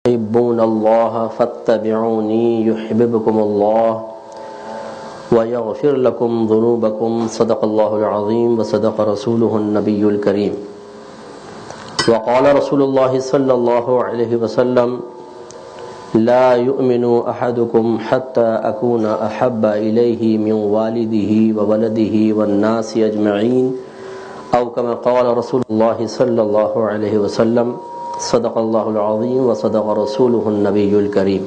تحبون الله فاتبعوني يحببكم الله ويغفر لكم ذنوبكم صدق الله العظيم وصدق رسوله النبي الكريم وقال رسول الله صلى الله عليه وسلم لا يؤمن أحدكم حتى أكون أحب إليه من والده وولده والناس أجمعين أو كما قال رسول الله صلى الله عليه وسلم صدق الله العظيم وصدق رسوله النبي الكريم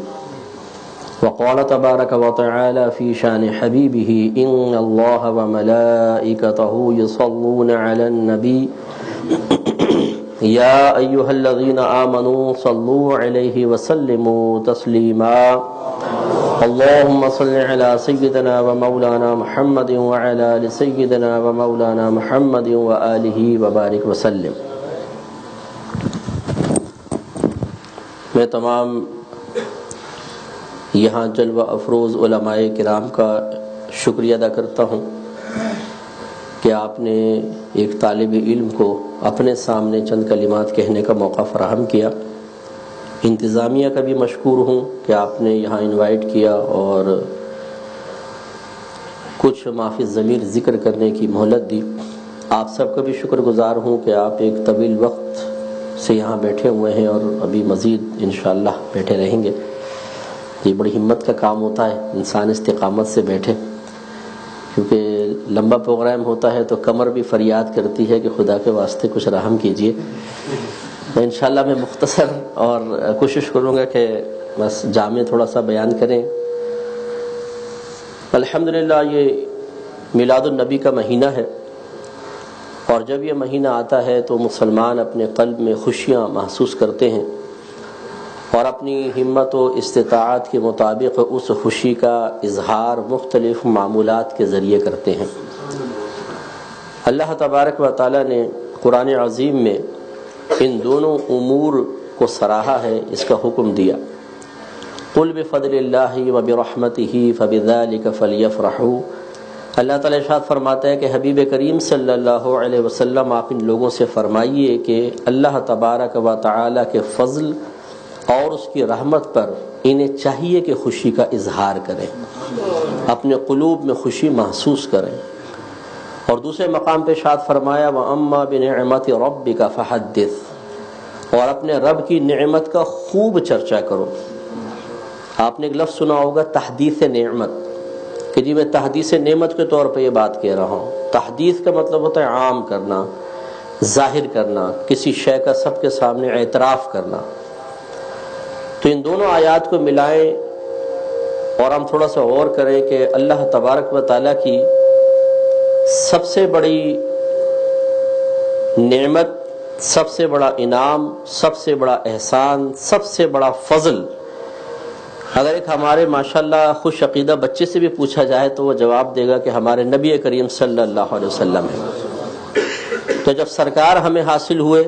وقال تبارك وتعالى في شان حبيبه إن الله وملائكته يصلون على النبي يا أيها الذين آمنوا صلوا عليه وسلموا تسليما اللهم صل على سيدنا ومولانا محمد وعلى آل سيدنا ومولانا محمد وآله وبارك وسلم۔ میں تمام یہاں جلوہ افروز علماء کرام کا شکریہ ادا کرتا ہوں کہ آپ نے ایک طالب علم کو اپنے سامنے چند کلمات کہنے کا موقع فراہم کیا۔ انتظامیہ کا بھی مشکور ہوں کہ آپ نے یہاں انوائٹ کیا اور کچھ معافی ضمیر ذکر کرنے کی مہلت دی۔ آپ سب کا بھی شکر گزار ہوں کہ آپ ایک طویل وقت سے یہاں بیٹھے ہوئے ہیں اور ابھی مزید انشاءاللہ بیٹھے رہیں گے۔ یہ بڑی ہمت کا کام ہوتا ہے انسان استقامت سے بیٹھے، کیونکہ لمبا پروگرام ہوتا ہے تو کمر بھی فریاد کرتی ہے کہ خدا کے واسطے کچھ رحم کیجئے۔ انشاءاللہ میں مختصر اور کوشش کروں گا کہ بس جامع تھوڑا سا بیان کریں۔ الحمدللہ یہ میلاد النبی کا مہینہ ہے، اور جب یہ مہینہ آتا ہے تو مسلمان اپنے قلب میں خوشیاں محسوس کرتے ہیں اور اپنی ہمت و استطاعت کے مطابق اس خوشی کا اظہار مختلف معمولات کے ذریعے کرتے ہیں۔ اللہ تبارک و تعالی نے قرآن عظیم میں ان دونوں امور کو سراہا ہے، اس کا حکم دیا۔ قل بفضل اللہ وبرحمتہ فبذلک فلیفرحوا۔ اللہ تعالیٰ ارشاد فرماتا ہے کہ حبیب کریم صلی اللہ علیہ وسلم آپ ان لوگوں سے فرمائیے کہ اللہ تبارک و تعالیٰ کے فضل اور اس کی رحمت پر انہیں چاہیے کہ خوشی کا اظہار کریں، اپنے قلوب میں خوشی محسوس کریں۔ اور دوسرے مقام پہ ارشاد فرمایا وَأَمَّا بِنِعْمَةِ رَبِّكَ فَحَدِّثْ، اور اپنے رب کی نعمت کا خوب چرچا کرو۔ آپ نے ایک لفظ سنا ہوگا تحدیث نعمت، کہ جی میں تحدیث نعمت کے طور پہ یہ بات کہہ رہا ہوں۔ تحدیث کا مطلب ہوتا ہے عام کرنا، ظاہر کرنا، کسی شے کا سب کے سامنے اعتراف کرنا۔ تو ان دونوں آیات کو ملائیں اور ہم تھوڑا سا غور کریں کہ اللہ تبارک و تعالیٰ کی سب سے بڑی نعمت، سب سے بڑا انعام، سب سے بڑا احسان، سب سے بڑا فضل، اگر ایک ہمارے ماشاءاللہ خوش عقیدہ بچے سے بھی پوچھا جائے تو وہ جواب دے گا کہ ہمارے نبی کریم صلی اللہ علیہ وسلم ہے۔ تو جب سرکار ہمیں حاصل ہوئے،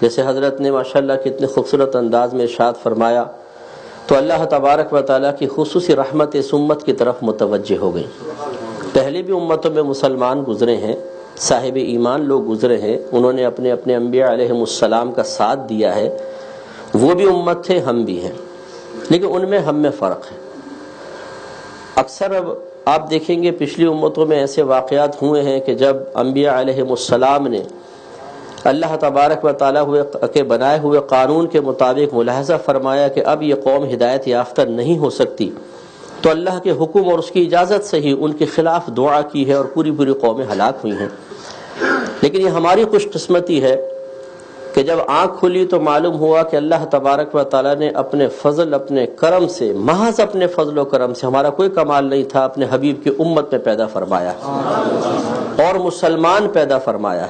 جیسے حضرت نے ماشاءاللہ کتنے خوبصورت انداز میں ارشاد فرمایا، تو اللہ تبارک و تعالیٰ کی خصوصی رحمت اس امت کی طرف متوجہ ہو گئی۔ پہلے بھی امتوں میں مسلمان گزرے ہیں، صاحب ایمان لوگ گزرے ہیں، انہوں نے اپنے اپنے انبیاء علیہ السلام کا ساتھ دیا ہے، وہ بھی امت تھے، ہم بھی ہیں، لیکن ان میں ہم میں فرق ہے۔ اکثر اب آپ دیکھیں گے پچھلی امتوں میں ایسے واقعات ہوئے ہیں کہ جب انبیاء علیہ السلام نے اللہ تبارک و تعالیٰ کے بنائے ہوئے قانون کے مطابق ملاحظہ فرمایا کہ اب یہ قوم ہدایت یافتہ نہیں ہو سکتی، تو اللہ کے حکم اور اس کی اجازت سے ہی ان کے خلاف دعا کی ہے اور پوری پوری قومیں ہلاک ہوئی ہیں۔ لیکن یہ ہماری خوش قسمتی ہے کہ جب آنکھ کھلی تو معلوم ہوا کہ اللہ تبارک و تعالیٰ نے اپنے فضل، اپنے کرم سے، محض اپنے فضل و کرم سے، ہمارا کوئی کمال نہیں تھا، اپنے حبیب کی امت میں پیدا فرمایا اور مسلمان پیدا فرمایا،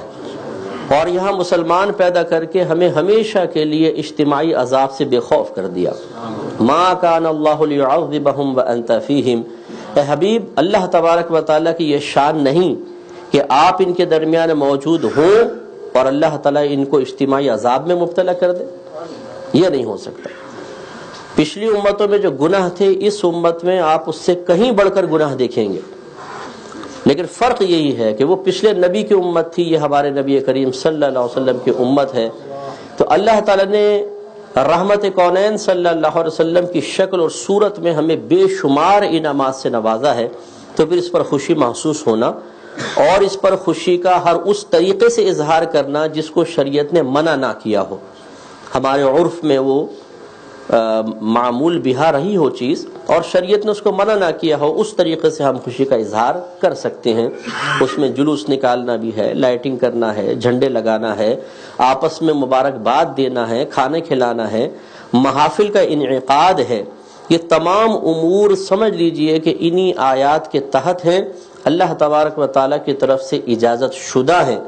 اور یہاں مسلمان پیدا کر کے ہمیں ہمیشہ کے لیے اجتماعی عذاب سے بے خوف کر دیا۔ ما کان اللہ لیعذبہم وانت فیہم، اے حبیب اللہ تبارک و تعالیٰ کی یہ شان نہیں کہ آپ ان کے درمیان موجود ہوں اور اللہ تعالیٰ ان کو اجتماعی عذاب میں مبتلا کر دے، یہ نہیں ہو سکتا۔ پچھلی امتوں میں جو گناہ تھے، اس امت میں آپ اس سے کہیں بڑھ کر گناہ دیکھیں گے، لیکن فرق یہی ہے کہ وہ پچھلے نبی کی امت تھی، یہ ہمارے نبی کریم صلی اللہ علیہ وسلم کی امت ہے۔ تو اللہ تعالیٰ نے رحمت کونین صلی اللہ علیہ وسلم کی شکل اور صورت میں ہمیں بے شمار انعامات سے نوازا ہے، تو پھر اس پر خوشی محسوس ہونا اور اس پر خوشی کا ہر اس طریقے سے اظہار کرنا جس کو شریعت نے منع نہ کیا ہو، ہمارے عرف میں وہ معمول بہا رہی ہو چیز اور شریعت نے اس کو منع نہ کیا ہو، اس طریقے سے ہم خوشی کا اظہار کر سکتے ہیں۔ اس میں جلوس نکالنا بھی ہے، لائٹنگ کرنا ہے، جھنڈے لگانا ہے، آپس میں مبارکباد دینا ہے، کھانے کھلانا ہے، محافل کا انعقاد ہے، یہ تمام امور سمجھ لیجئے کہ انہی آیات کے تحت ہیں، اللہ تبارک و تعالیٰ کی طرف سے اجازت شدہ ہیں۔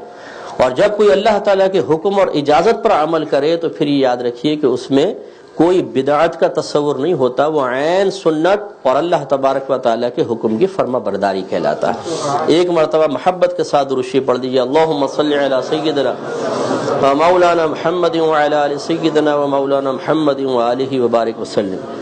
اور جب کوئی اللہ تعالیٰ کے حکم اور اجازت پر عمل کرے تو پھر یہ یاد رکھیے کہ اس میں کوئی بدعت کا تصور نہیں ہوتا، وہ عین سنت اور اللہ تبارک و تعالیٰ کے حکم کی فرما برداری کہلاتا ہے۔ ایک مرتبہ محبت کے ساتھ درود پڑھ دیجیے، اللہم صلی علی سیدنا و مولانا محمد وعلی آل سیدنا و مولانا محمد وآلہ وبارک وسلم۔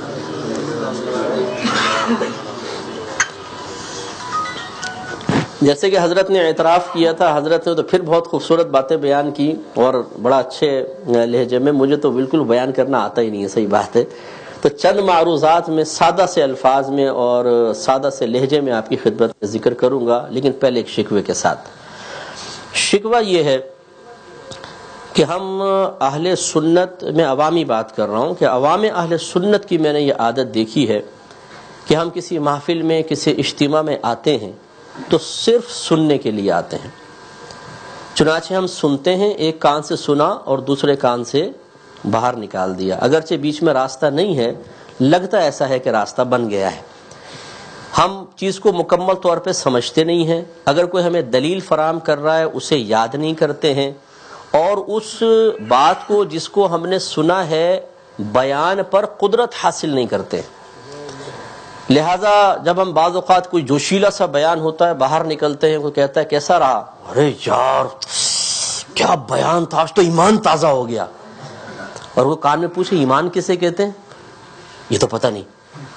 جیسے کہ حضرت نے اعتراف کیا تھا، حضرت نے تو پھر بہت خوبصورت باتیں بیان کی اور بڑا اچھے لہجے میں، مجھے تو بالکل بیان کرنا آتا ہی نہیں ہے، صحیح بات ہے، تو چند معروضات میں سادہ سے الفاظ میں اور سادہ سے لہجے میں آپ کی خدمت میں ذکر کروں گا، لیکن پہلے ایک شکوے کے ساتھ۔ شکوہ یہ ہے کہ ہم اہل سنت میں عوامی بات کر رہا ہوں کہ عوام اہل سنت کی میں نے یہ عادت دیکھی ہے کہ ہم کسی محفل میں کسی اجتماع میں آتے ہیں تو صرف سننے کے لیے آتے ہیں، چنانچہ ہم سنتے ہیں، ایک کان سے سنا اور دوسرے کان سے باہر نکال دیا، اگرچہ بیچ میں راستہ نہیں ہے، لگتا ایسا ہے کہ راستہ بن گیا ہے۔ ہم چیز کو مکمل طور پہ سمجھتے نہیں ہیں، اگر کوئی ہمیں دلیل فراہم کر رہا ہے اسے یاد نہیں کرتے ہیں، اور اس بات کو جس کو ہم نے سنا ہے بیان پر قدرت حاصل نہیں کرتے۔ لہذا جب ہم بعض اوقات کوئی جوشیلا سا بیان ہوتا ہے، باہر نکلتے ہیں، کوئی کہتا ہے کیسا رہا، ارے یار کیا بیان تھا، آج تو ایمان تازہ ہو گیا، اور وہ کان میں پوچھے ایمان کسے کہتے ہیں، یہ تو پتہ نہیں،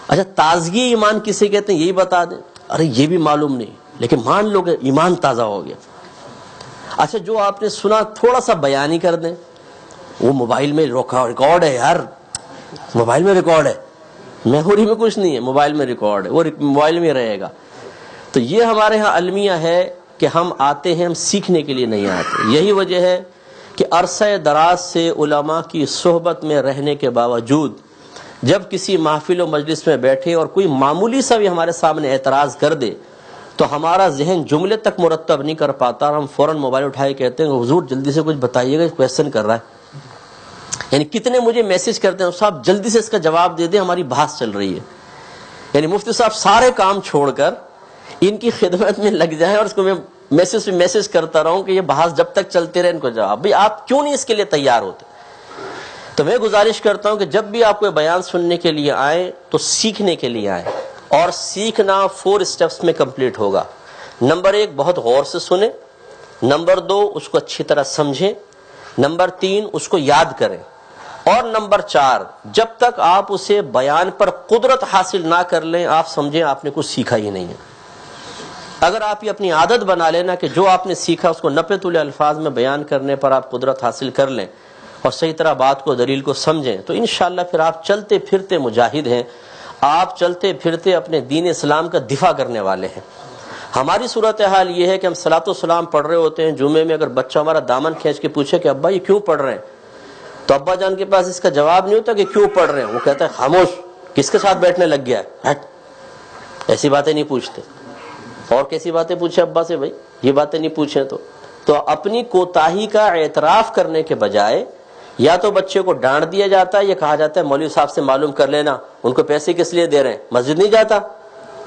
اچھا تازگی ایمان کسے کہتے ہیں یہی بتا دیں، ارے یہ بھی معلوم نہیں، لیکن مان لو کہ ایمان تازہ ہو گیا۔ اچھا جو آپ نے سنا تھوڑا سا بیان ہی کر دیں، وہ موبائل میں ریکارڈ ہے یار، موبائل میں ریکارڈ ہے، میموری میں کچھ نہیں ہے، موبائل میں ریکارڈ ہے، وہ موبائل میں رہے گا۔ تو یہ ہمارے ہاں المیہ ہے کہ ہم آتے ہیں، ہم سیکھنے کے لیے نہیں آتے۔ یہی وجہ ہے کہ عرصہ دراز سے علماء کی صحبت میں رہنے کے باوجود جب کسی محفل و مجلس میں بیٹھے اور کوئی معمولی سا بھی ہمارے سامنے اعتراض کر دے تو ہمارا ذہن جملے تک مرتب نہیں کر پاتا، اور ہم فوراً موبائل اٹھائے کہتے ہیں حضور جلدی سے کچھ بتائیے گا، کویسچن کر رہا ہے۔ یعنی کتنے مجھے میسج کرتے ہیں صاحب جلدی سے اس کا جواب دے دیں، ہماری بحث چل رہی ہے۔ یعنی مفتی صاحب سارے کام چھوڑ کر ان کی خدمت میں لگ جائیں اور اس کو میں میسج کرتا رہا ہوں کہ یہ بحث جب تک چلتے رہے ان کو جواب۔ بھئی آپ کیوں نہیں اس کے لیے تیار ہوتے؟ تو میں گزارش کرتا ہوں کہ جب بھی آپ کوئی بیان سننے کے لیے آئیں تو سیکھنے کے لیے آئیں، اور سیکھنا 4 اسٹیپس میں کمپلیٹ ہوگا۔ نمبر 1 بہت غور سے سنیں، نمبر 2 اس کو اچھی طرح سمجھیں، نمبر 3 اس کو یاد کریں، اور نمبر 4 جب تک آپ اسے بیان پر قدرت حاصل نہ کر لیں آپ سمجھیں آپ نے کچھ سیکھا ہی نہیں ہے۔ اگر آپ یہ اپنی عادت بنا لینا کہ جو آپ نے سیکھا اس کو نپے تلے الفاظ میں بیان کرنے پر آپ قدرت حاصل کر لیں اور صحیح طرح بات کو دلیل کو سمجھیں، تو انشاءاللہ پھر آپ چلتے پھرتے مجاہد ہیں، آپ چلتے پھرتے اپنے دین اسلام کا دفاع کرنے والے ہیں۔ ہماری صورتحال یہ ہے کہ ہم صلاۃ و سلام پڑھ رہے ہوتے ہیں، جمعے میں اگر بچہ ہمارا دامن کھینچ کے پوچھے کہ ابا یہ کیوں پڑھ رہے ہیں، تو ابا جان کے پاس اس کا جواب نہیں ہوتا کہ کیوں پڑھ رہے ہیں، وہ کہتا ہے خاموش، کس کے ساتھ بیٹھنے لگ گیا ہے، ہٹ۔ ایسی باتیں نہیں پوچھتے، اور کیسی باتیں پوچھے ابا سے، بھائی یہ باتیں نہیں پوچھیں۔ تو اپنی کوتاہی کا اعتراف کرنے کے بجائے یا تو بچے کو ڈانٹ دیا جاتا ہے، یہ کہا جاتا ہے مولوی صاحب سے معلوم کر لینا ان کو پیسے کس لیے دے رہے ہیں، مسجد نہیں جاتا،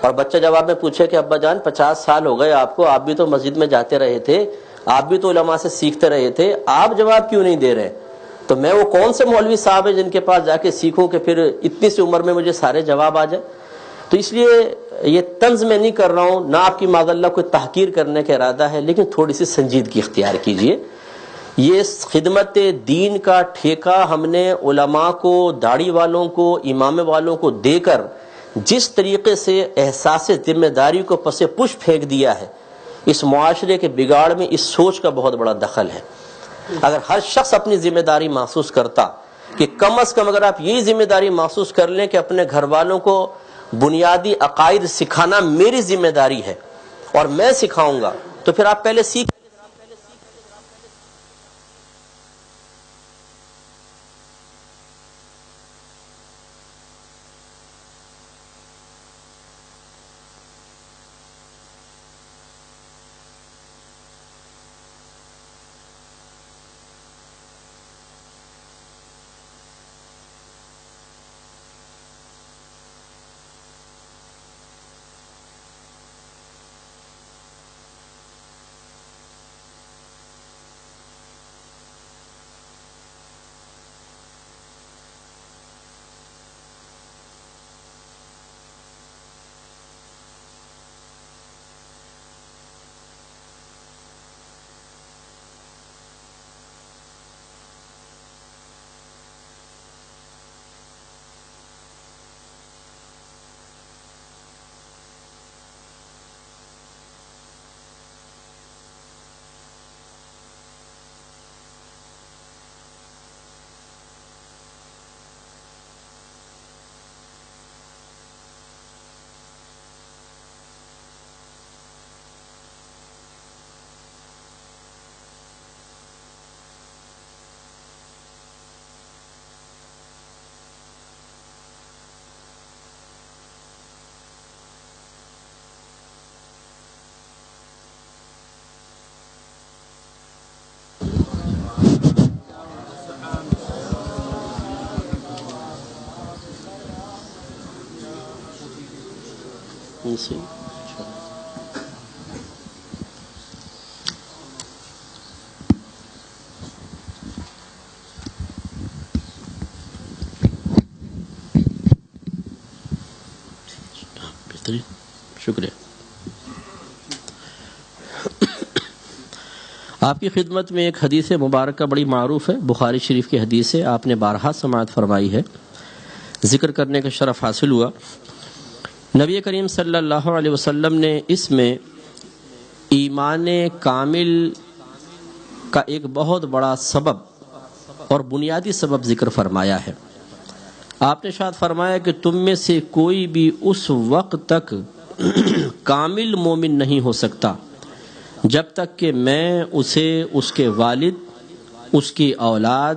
اور بچہ جواب میں پوچھے کہ ابا جان 50 سال ہو گئے آپ کو، آپ بھی تو مسجد میں جاتے رہے تھے، آپ بھی تو علماء سے سیکھتے رہے تھے، آپ جواب کیوں نہیں دے رہے؟ تو میں وہ کون سے مولوی صاحب ہیں جن کے پاس جا کے سیکھوں کہ پھر اتنی سی عمر میں مجھے سارے جواب آ جائے؟ تو اس لیے یہ طنز میں نہیں کر رہا ہوں، نہ آپ کی معذاللہ کوئی تحقیر کرنے کا ارادہ ہے، لیکن تھوڑی سی سنجیدگی اختیار کیجئے۔ یہ خدمت دین کا ٹھیکہ ہم نے علماء کو، داڑھی والوں کو، امامے والوں کو دے کر جس طریقے سے احساس ذمہ داری کو پس پش پھینک دیا ہے، اس معاشرے کے بگاڑ میں اس سوچ کا بہت بڑا دخل ہے۔ اگر ہر شخص اپنی ذمہ داری محسوس کرتا کہ کم از کم اگر آپ یہی ذمہ داری محسوس کر لیں کہ اپنے گھر والوں کو بنیادی عقائد سکھانا میری ذمہ داری ہے اور میں سکھاؤں گا، تو پھر آپ پہلے سیکھ شکریہ. آپ کی خدمت میں ایک حدیث مبارکہ بڑی معروف ہے، بخاری شریف کی حدیث ہے، آپ نے بارہا سماعت فرمائی ہے، ذکر کرنے کا شرف حاصل ہوا. نبی کریم صلی اللہ علیہ وسلم نے اس میں ایمان کامل کا ایک بہت بڑا سبب اور بنیادی سبب ذکر فرمایا ہے. آپ نے شاید فرمایا کہ تم میں سے کوئی بھی اس وقت تک کامل مومن نہیں ہو سکتا جب تک کہ میں اسے اس کے والد، اس کی اولاد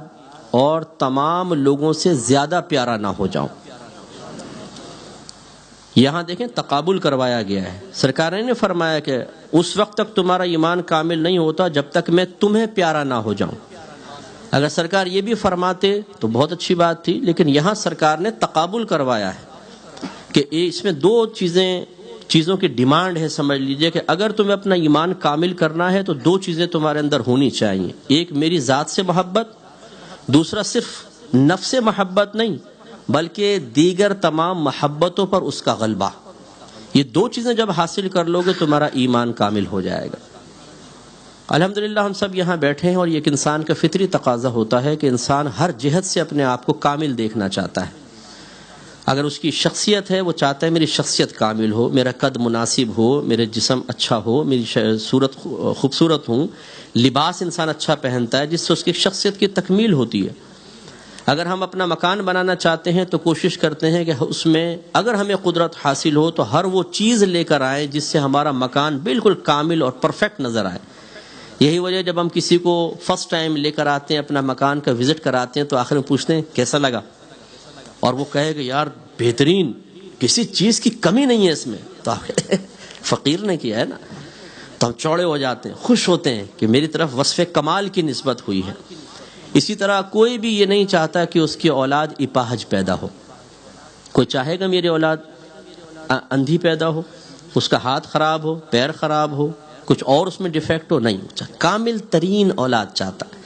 اور تمام لوگوں سے زیادہ پیارا نہ ہو جاؤں. یہاں دیکھیں تقابل کروایا گیا ہے. سرکار نے فرمایا کہ اس وقت تک تمہارا ایمان کامل نہیں ہوتا جب تک میں تمہیں پیارا نہ ہو جاؤں. اگر سرکار یہ بھی فرماتے تو بہت اچھی بات تھی، لیکن یہاں سرکار نے تقابل کروایا ہے کہ اس میں دو چیزوں کی ڈیمانڈ ہے. سمجھ لیجئے کہ اگر تمہیں اپنا ایمان کامل کرنا ہے تو دو چیزیں تمہارے اندر ہونی چاہیے. ایک میری ذات سے محبت، دوسرا صرف نفس محبت نہیں بلکہ دیگر تمام محبتوں پر اس کا غلبہ. یہ دو چیزیں جب حاصل کر لو گے تمہارا ایمان کامل ہو جائے گا. الحمدللہ ہم سب یہاں بیٹھے ہیں اور یہ ایک انسان کا فطری تقاضا ہوتا ہے کہ انسان ہر جہت سے اپنے آپ کو کامل دیکھنا چاہتا ہے. اگر اس کی شخصیت ہے وہ چاہتا ہے میری شخصیت کامل ہو، میرا قد مناسب ہو، میرے جسم اچھا ہو، میری صورت خوبصورت ہوں. لباس انسان اچھا پہنتا ہے جس سے اس کی شخصیت کی تکمیل ہوتی ہے. اگر ہم اپنا مکان بنانا چاہتے ہیں تو کوشش کرتے ہیں کہ اس میں اگر ہمیں قدرت حاصل ہو تو ہر وہ چیز لے کر آئیں جس سے ہمارا مکان بالکل کامل اور پرفیکٹ نظر آئے. یہی وجہ جب ہم کسی کو فرسٹ ٹائم لے کر آتے ہیں، اپنا مکان کا وزٹ کراتے ہیں، تو آخر میں پوچھتے ہیں کیسا لگا، اور وہ کہے کہ یار بہترین، کسی چیز کی کمی نہیں ہے اس میں. تو فقیر نے کیا ہے نا، تو ہم چوڑے ہو جاتے ہیں، خوش ہوتے ہیں کہ میری طرف وصف کمال کی نسبت ہوئی ہے. اسی طرح کوئی بھی یہ نہیں چاہتا کہ اس کی اولاد اپاہج پیدا ہو. کوئی چاہے گا میری اولاد اندھی پیدا ہو، اس کا ہاتھ خراب ہو، پیر خراب ہو، کچھ اور اس میں ڈیفیکٹ ہو؟ نہیں، کامل ترین اولاد چاہتا ہے.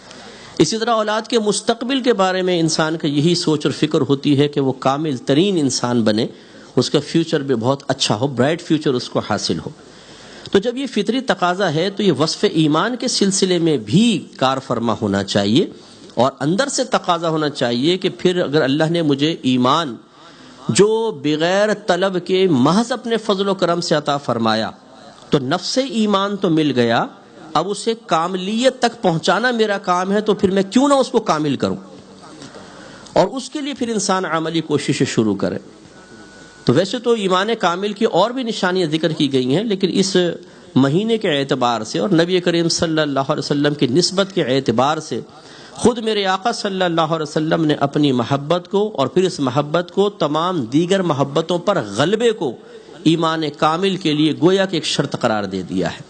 اسی طرح اولاد کے مستقبل کے بارے میں انسان کا یہی سوچ اور فکر ہوتی ہے کہ وہ کامل ترین انسان بنے، اس کا فیوچر بھی بہت اچھا ہو، برائٹ فیوچر اس کو حاصل ہو. تو جب یہ فطری تقاضا ہے تو یہ وصف ایمان کے سلسلے میں بھی کار فرما ہونا چاہیے، اور اندر سے تقاضا ہونا چاہیے کہ پھر اگر اللہ نے مجھے ایمان جو بغیر طلب کے محض اپنے فضل و کرم سے عطا فرمایا تو نفس ایمان تو مل گیا، اب اسے کاملیت تک پہنچانا میرا کام ہے، تو پھر میں کیوں نہ اس کو کامل کروں. اور اس کے لیے پھر انسان عملی کوشش شروع کرے۔ تو ویسے تو ایمان کامل کی اور بھی نشانیاں ذکر کی گئی ہیں، لیکن اس مہینے کے اعتبار سے اور نبی کریم صلی اللہ علیہ وسلم کی نسبت کے اعتبار سے خود میرے آقا صلی اللہ علیہ وسلم نے اپنی محبت کو اور پھر اس محبت کو تمام دیگر محبتوں پر غلبے کو ایمان کامل کے لیے گویا کہ ایک شرط قرار دے دیا ہے۔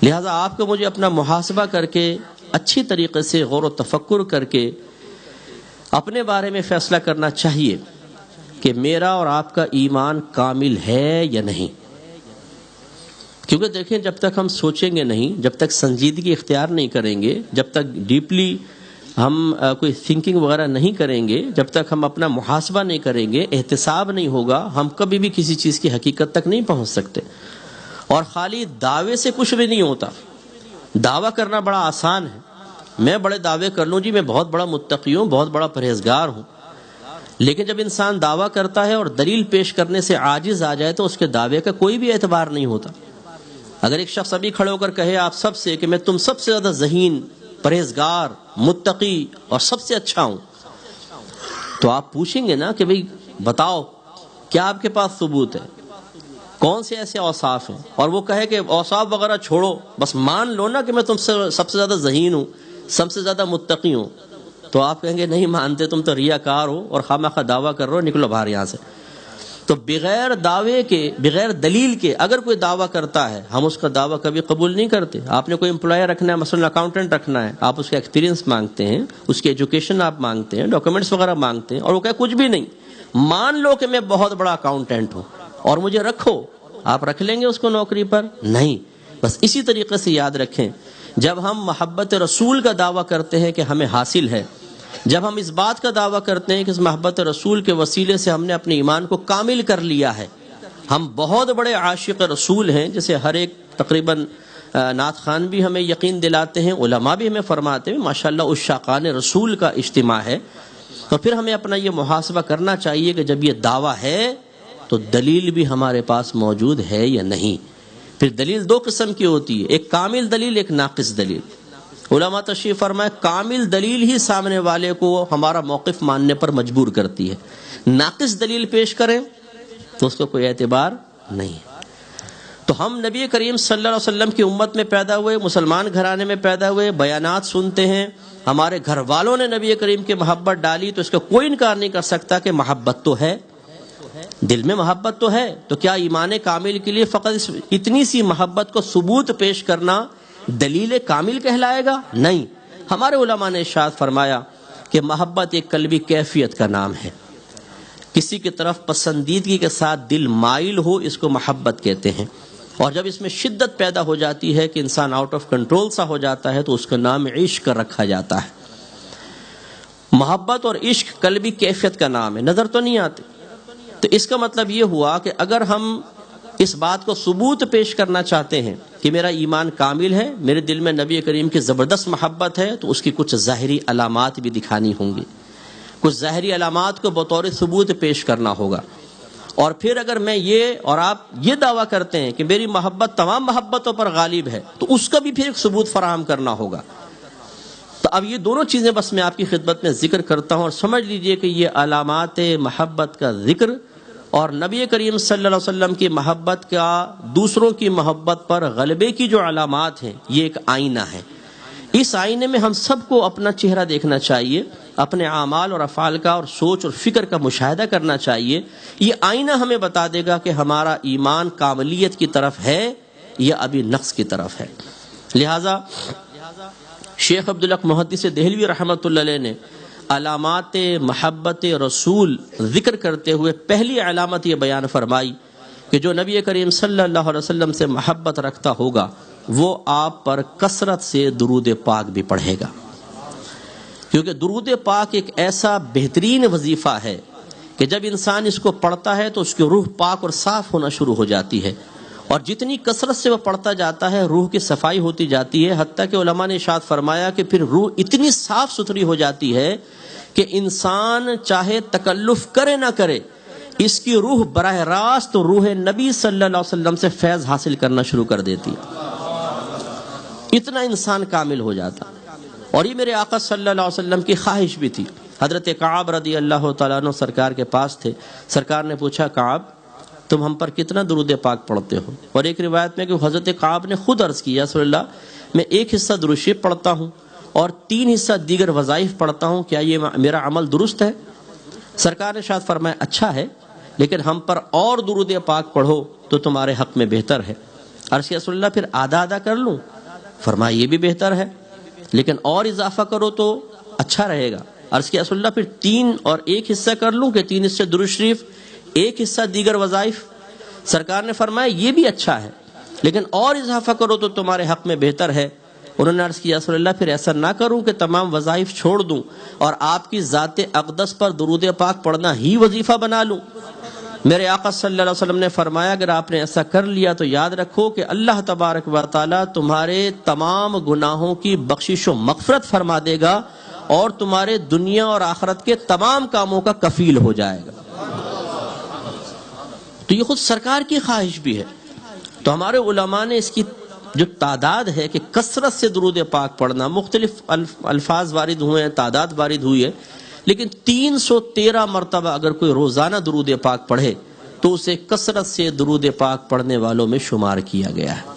لہٰذا آپ کو مجھے اپنا محاسبہ کر کے اچھی طریقے سے غور و تفکر کر کے اپنے بارے میں فیصلہ کرنا چاہیے کہ میرا اور آپ کا ایمان کامل ہے یا نہیں۔ کیونکہ دیکھیں، جب تک ہم سوچیں گے نہیں، جب تک سنجیدگی اختیار نہیں کریں گے، جب تک ڈیپلی ہم کوئی تھنکنگ وغیرہ نہیں کریں گے، جب تک ہم اپنا محاسبہ نہیں کریں گے، احتساب نہیں ہوگا، ہم کبھی بھی کسی چیز کی حقیقت تک نہیں پہنچ سکتے۔ اور خالی دعوے سے کچھ بھی نہیں ہوتا۔ دعویٰ کرنا بڑا آسان ہے، میں بڑے دعوے کر لوں، جی میں بہت بڑا متقی ہوں، بہت بڑا پرہیزگار ہوں، لیکن جب انسان دعویٰ کرتا ہے اور دلیل پیش کرنے سے عاجز آ جائے تو اس کے دعوے کا کوئی بھی اعتبار نہیں ہوتا۔ اگر ایک شخص ابھی کھڑے ہو کر کہے آپ سب سے کہ میں تم سب سے زیادہ ذہین، پرہیزگار، متقی اور سب سے اچھا ہوں، تو آپ پوچھیں گے نا کہ بھئی بتاؤ کیا آپ کے پاس ثبوت ہے، کون سے ایسے اوصاف ہیں؟ اور وہ کہے کہ اوصاف وغیرہ چھوڑو، بس مان لو نا کہ میں تم سے سب سے زیادہ ذہین ہوں، سب سے زیادہ متقی ہوں، تو آپ کہیں گے نہیں مانتے، تم تو ریاکار ہو اور خواہ دعویٰ کر رہو، نکلو باہر یہاں سے۔ تو بغیر دعوے کے، بغیر دلیل کے اگر کوئی دعویٰ کرتا ہے، ہم اس کا دعویٰ کبھی قبول نہیں کرتے۔ آپ نے کوئی امپلائی رکھنا ہے، مثلا اکاؤنٹنٹ رکھنا ہے، آپ اس کا ایکسپیرینس مانگتے ہیں، اس کی ایجوکیشن آپ مانگتے ہیں، ڈاکومنٹس وغیرہ مانگتے ہیں، اور وہ کہے کچھ بھی نہیں، مان لو کہ میں بہت بڑا اکاؤنٹنٹ ہوں اور مجھے رکھو، آپ رکھ لیں گے اس کو نوکری پر؟ نہیں۔ بس اسی طریقے سے یاد رکھیں، جب ہم محبت رسول کا دعویٰ کرتے ہیں کہ ہمیں حاصل ہے، جب ہم اس بات کا دعویٰ کرتے ہیں کہ اس محبت رسول کے وسیلے سے ہم نے اپنے ایمان کو کامل کر لیا ہے، ہم بہت بڑے عاشق رسول ہیں، جسے ہر ایک تقریباً نعت خوان بھی ہمیں یقین دلاتے ہیں، علماء بھی ہمیں فرماتے ہیں ماشاءاللہ عشاقان رسول کا اجتماع ہے، تو پھر ہمیں اپنا یہ محاسبہ کرنا چاہیے کہ جب یہ دعویٰ ہے تو دلیل بھی ہمارے پاس موجود ہے یا نہیں۔ پھر دلیل دو قسم کی ہوتی ہے، ایک کامل دلیل، ایک ناقص دلیل۔ علماء تشریف فرمائے کامل دلیل ہی سامنے والے کو ہمارا موقف ماننے پر مجبور کرتی ہے، ناقص دلیل پیش کریں تو اس کو کوئی اعتبار نہیں ہے۔ تو ہم نبی کریم صلی اللہ علیہ وسلم کی امت میں پیدا ہوئے، مسلمان گھرانے میں پیدا ہوئے، بیانات سنتے ہیں، ہمارے گھر والوں نے نبی کریم کی محبت ڈالی، تو اس کا کوئی انکار نہیں کر سکتا کہ محبت تو ہے، دل میں محبت تو ہے۔ تو کیا ایمان کامل کے لیے فقط اتنی سی محبت کو ثبوت پیش کرنا دلیل کامل کہلائے گا؟ نہیں۔ ہمارے علماء نے ارشاد فرمایا کہ محبت ایک قلبی کیفیت کا نام ہے، کسی کی طرف پسندیدگی کے ساتھ دل مائل ہو، اس کو محبت کہتے ہیں، اور جب اس میں شدت پیدا ہو جاتی ہے کہ انسان آؤٹ آف کنٹرول سا ہو جاتا ہے تو اس کا نام عشق رکھا جاتا ہے۔ محبت اور عشق قلبی کیفیت کا نام ہے، نظر تو نہیں آتے۔ تو اس کا مطلب یہ ہوا کہ اگر ہم اس بات کو ثبوت پیش کرنا چاہتے ہیں کہ میرا ایمان کامل ہے، میرے دل میں نبی کریم کی زبردست محبت ہے، تو اس کی کچھ ظاہری علامات بھی دکھانی ہوں گی، کچھ ظاہری علامات کو بطور ثبوت پیش کرنا ہوگا۔ اور پھر اگر میں یہ اور آپ یہ دعویٰ کرتے ہیں کہ میری محبت تمام محبتوں پر غالب ہے، تو اس کا بھی پھر ایک ثبوت فراہم کرنا ہوگا۔ تو اب یہ دونوں چیزیں بس میں آپ کی خدمت میں ذکر کرتا ہوں، اور سمجھ لیجئے کہ یہ علامات محبت کا ذکر اور نبی کریم صلی اللہ علیہ وسلم کی محبت کا دوسروں کی محبت پر غلبے کی جو علامات ہیں، یہ ایک آئینہ ہے۔ اس آئینے میں ہم سب کو اپنا چہرہ دیکھنا چاہیے، اپنے اعمال اور افعال کا اور سوچ اور فکر کا مشاہدہ کرنا چاہیے۔ یہ آئینہ ہمیں بتا دے گا کہ ہمارا ایمان کاملیت کی طرف ہے یا ابھی نقص کی طرف ہے۔ لہذا شیخ عبدالحق محدث دہلوی رحمۃ اللہ علیہ نے علامات محبت رسول ذکر کرتے ہوئے پہلی علامت یہ بیان فرمائی کہ جو نبی کریم صلی اللہ علیہ وسلم سے محبت رکھتا ہوگا وہ آپ پر کثرت سے درود پاک بھی پڑھے گا، کیونکہ درود پاک ایک ایسا بہترین وظیفہ ہے کہ جب انسان اس کو پڑھتا ہے تو اس کی روح پاک اور صاف ہونا شروع ہو جاتی ہے، اور جتنی کثرت سے وہ پڑھتا جاتا ہے روح کی صفائی ہوتی جاتی ہے، حتیٰ کہ علماء نے ارشاد فرمایا کہ پھر روح اتنی صاف ستھری ہو جاتی ہے کہ انسان چاہے تکلف کرے نہ کرے، اس کی روح براہ راست روح نبی صلی اللہ علیہ وسلم سے فیض حاصل کرنا شروع کر دیتی ہے، اتنا انسان کامل ہو جاتا۔ اور یہ میرے آقا صلی اللہ علیہ وسلم کی خواہش بھی تھی حضرت کعب رضی اللہ تعالیٰ عنہ سرکار کے پاس تھے. سرکار نے پوچھا کعب تم ہم پر کتنا درود پاک پڑھتے ہو؟ اور ایک روایت میں کہ حضرت کعب نے خود عرض کیا رسول اللہ میں ایک حصہ درود شریف پڑھتا ہوں اور 3 حصہ دیگر وظائف پڑھتا ہوں، کیا یہ میرا عمل درست ہے؟ سرکار نے شاید فرمایا اچھا ہے لیکن ہم پر اور درود پاک پڑھو تو تمہارے حق میں بہتر ہے. عرض کیا رسول اللہ پھر آدھا آدھا کر لوں؟ فرمایا یہ بھی بہتر ہے لیکن اور اضافہ کرو تو اچھا رہے گا. عرض کیا رسول اللہ پھر 3 اور 1 حصہ کر لوں کہ 3 حصے درود شریف 1 حصہ دیگر وظائف؟ سرکار نے فرمایا یہ بھی اچھا ہے لیکن اور اضافہ کرو تو تمہارے حق میں بہتر ہے. انہوں نے عرض کیا رسول اللہ پھر ایسا نہ کروں کہ تمام وظائف چھوڑ دوں اور آپ کی ذات اقدس پر درود پاک پڑھنا ہی وظیفہ بنا لوں؟ میرے آقا صلی اللہ علیہ وسلم نے فرمایا اگر آپ نے ایسا کر لیا تو یاد رکھو کہ اللہ تبارک و تعالی تمہارے تمام گناہوں کی بخشش و مغفرت فرما دے گا اور تمہارے دنیا اور آخرت کے تمام کاموں کا کفیل ہو جائے گا. تو یہ خود سرکار کی خواہش بھی ہے. تو ہمارے علماء نے اس کی جو تعداد ہے کہ کثرت سے درود پاک پڑھنا، مختلف الفاظ وارد ہوئے ہیں، تعداد وارد ہوئی ہے، لیکن 313 مرتبہ اگر کوئی روزانہ درود پاک پڑھے تو اسے کثرت سے درود پاک پڑھنے والوں میں شمار کیا گیا ہے.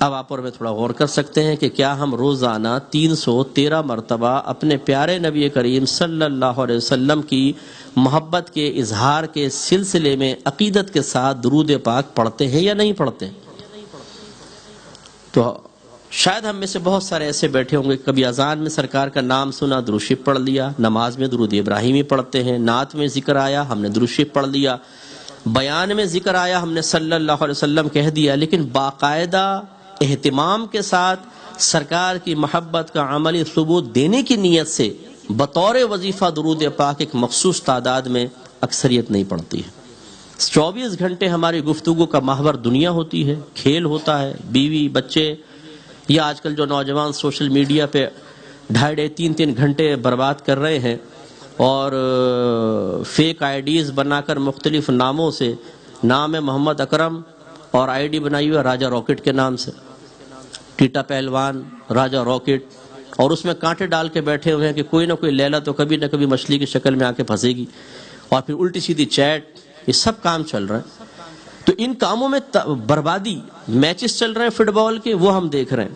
اب آپ اور میں تھوڑا غور کر سکتے ہیں کہ کیا ہم روزانہ 313 مرتبہ اپنے پیارے نبی کریم صلی اللہ علیہ وسلم کی محبت کے اظہار کے سلسلے میں عقیدت کے ساتھ درود پاک پڑھتے ہیں یا نہیں پڑھتے؟ تو شاید ہم میں سے بہت سارے ایسے بیٹھے ہوں گے کبھی اذان میں سرکار کا نام سنا درود شریف پڑھ لیا، نماز میں درود ابراہیمی پڑھتے ہیں، نعت میں ذکر آیا ہم نے درود شریف پڑھ لیا، بیان میں ذکر آیا ہم نے صلی اللہ علیہ وسلم کہہ دیا، لیکن باقاعدہ اہتمام کے ساتھ سرکار کی محبت کا عملی ثبوت دینے کی نیت سے بطور وظیفہ درود پاک ایک مخصوص تعداد میں اکثریت نہیں پڑھتی ہے. 24 گھنٹے ہماری گفتگو کا محور دنیا ہوتی ہے، کھیل ہوتا ہے، بیوی بچے، یا آج کل جو نوجوان سوشل میڈیا پہ 2.5-3 گھنٹے برباد کر رہے ہیں اور فیک آئی ڈیز بنا کر مختلف ناموں سے، نام ہے محمد اکرم اور آئی ڈی بنائی ہوئی ہے راجہ راکٹ کے نام سے، ٹیٹا پہلوان راجہ راکٹ، اور اس میں کانٹے ڈال کے بیٹھے ہوئے ہیں کہ کوئی نہ کوئی لیلا تو کبھی نہ کبھی مچھلی کی شکل میں آ کے پھنسے گی، اور پھر الٹی سیدھی چیٹ، یہ سب کام چل رہا ہے. تو ان کاموں میں بربادی، میچز چل رہے ہیں فٹ بال کے وہ ہم دیکھ رہے ہیں،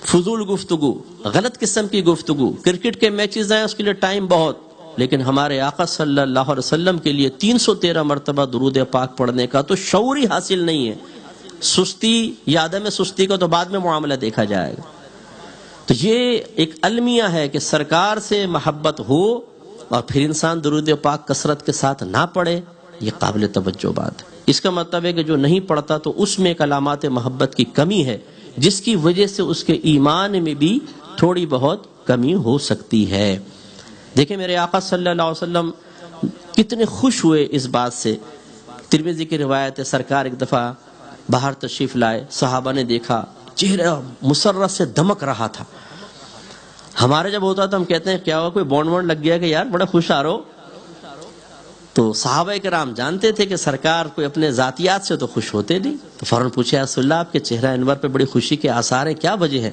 فضول گفتگو، غلط قسم کی گفتگو، کرکٹ کے میچز ہیں اس کے لیے ٹائم بہت، لیکن ہمارے آقا صلی اللہ علیہ وسلم کے لیے 313 مرتبہ درود پاک پڑھنے کا تو شعور ہی حاصل نہیں ہے. سستی یا عدم سستی کا تو بعد میں معاملہ دیکھا جائے گا. تو یہ ایک المیہ ہے کہ سرکار سے محبت ہو اور پھر انسان درود پاک کثرت کے ساتھ نہ پڑھے، یہ قابل توجہ بات ہے. اس کا مطلب ہے کہ جو نہیں پڑھتا تو اس میں ایک علامات محبت کی کمی ہے جس کی وجہ سے اس کے ایمان میں بھی تھوڑی بہت کمی ہو سکتی ہے. دیکھیں میرے آقا صلی اللہ علیہ وسلم کتنے خوش ہوئے اس بات سے. ترمذی کی روایت ہے سرکار ایک دفعہ باہر تشریف لائے، صحابہ نے دیکھا چہرہ مسرت سے دمک رہا تھا. ہمارے جب ہوتا تو ہم کہتے ہیں کیا ہوا کوئی بونڈ وونڈ لگ گیا کہ یار بڑا خوش آ رہو. تو صحابہ کرام جانتے تھے کہ سرکار کوئی اپنے ذاتیات سے تو خوش ہوتے نہیں. تو فوراً پوچھا یا رسول اللہ آپ کے چہرہ انور پہ بڑی خوشی کے آثار ہیں، کیا وجہ ہے؟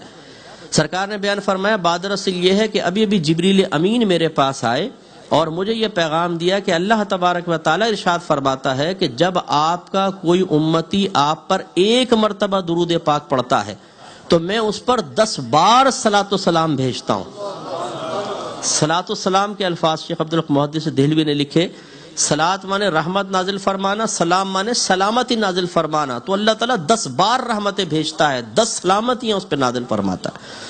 سرکار نے بیان فرمایا بادر اصل یہ ہے کہ ابھی ابھی جبریل امین میرے پاس آئے اور مجھے یہ پیغام دیا کہ اللہ تبارک و تعالی ارشاد فرماتا ہے کہ جب آپ کا کوئی امتی آپ پر 1 مرتبہ درود پاک پڑھتا ہے تو میں اس پر 10 بار صلاۃ و سلام بھیجتا ہوں. صلاۃ و سلام کے الفاظ شیخ عبدالحق محدث دہلوی نے لکھے، صلاۃ مانے رحمت نازل فرمانا، سلام مانے سلامتی نازل فرمانا. تو اللہ تعالیٰ 10 بار رحمتیں بھیجتا ہے، 10 سلامتیاں اس پہ نازل فرماتا ہے.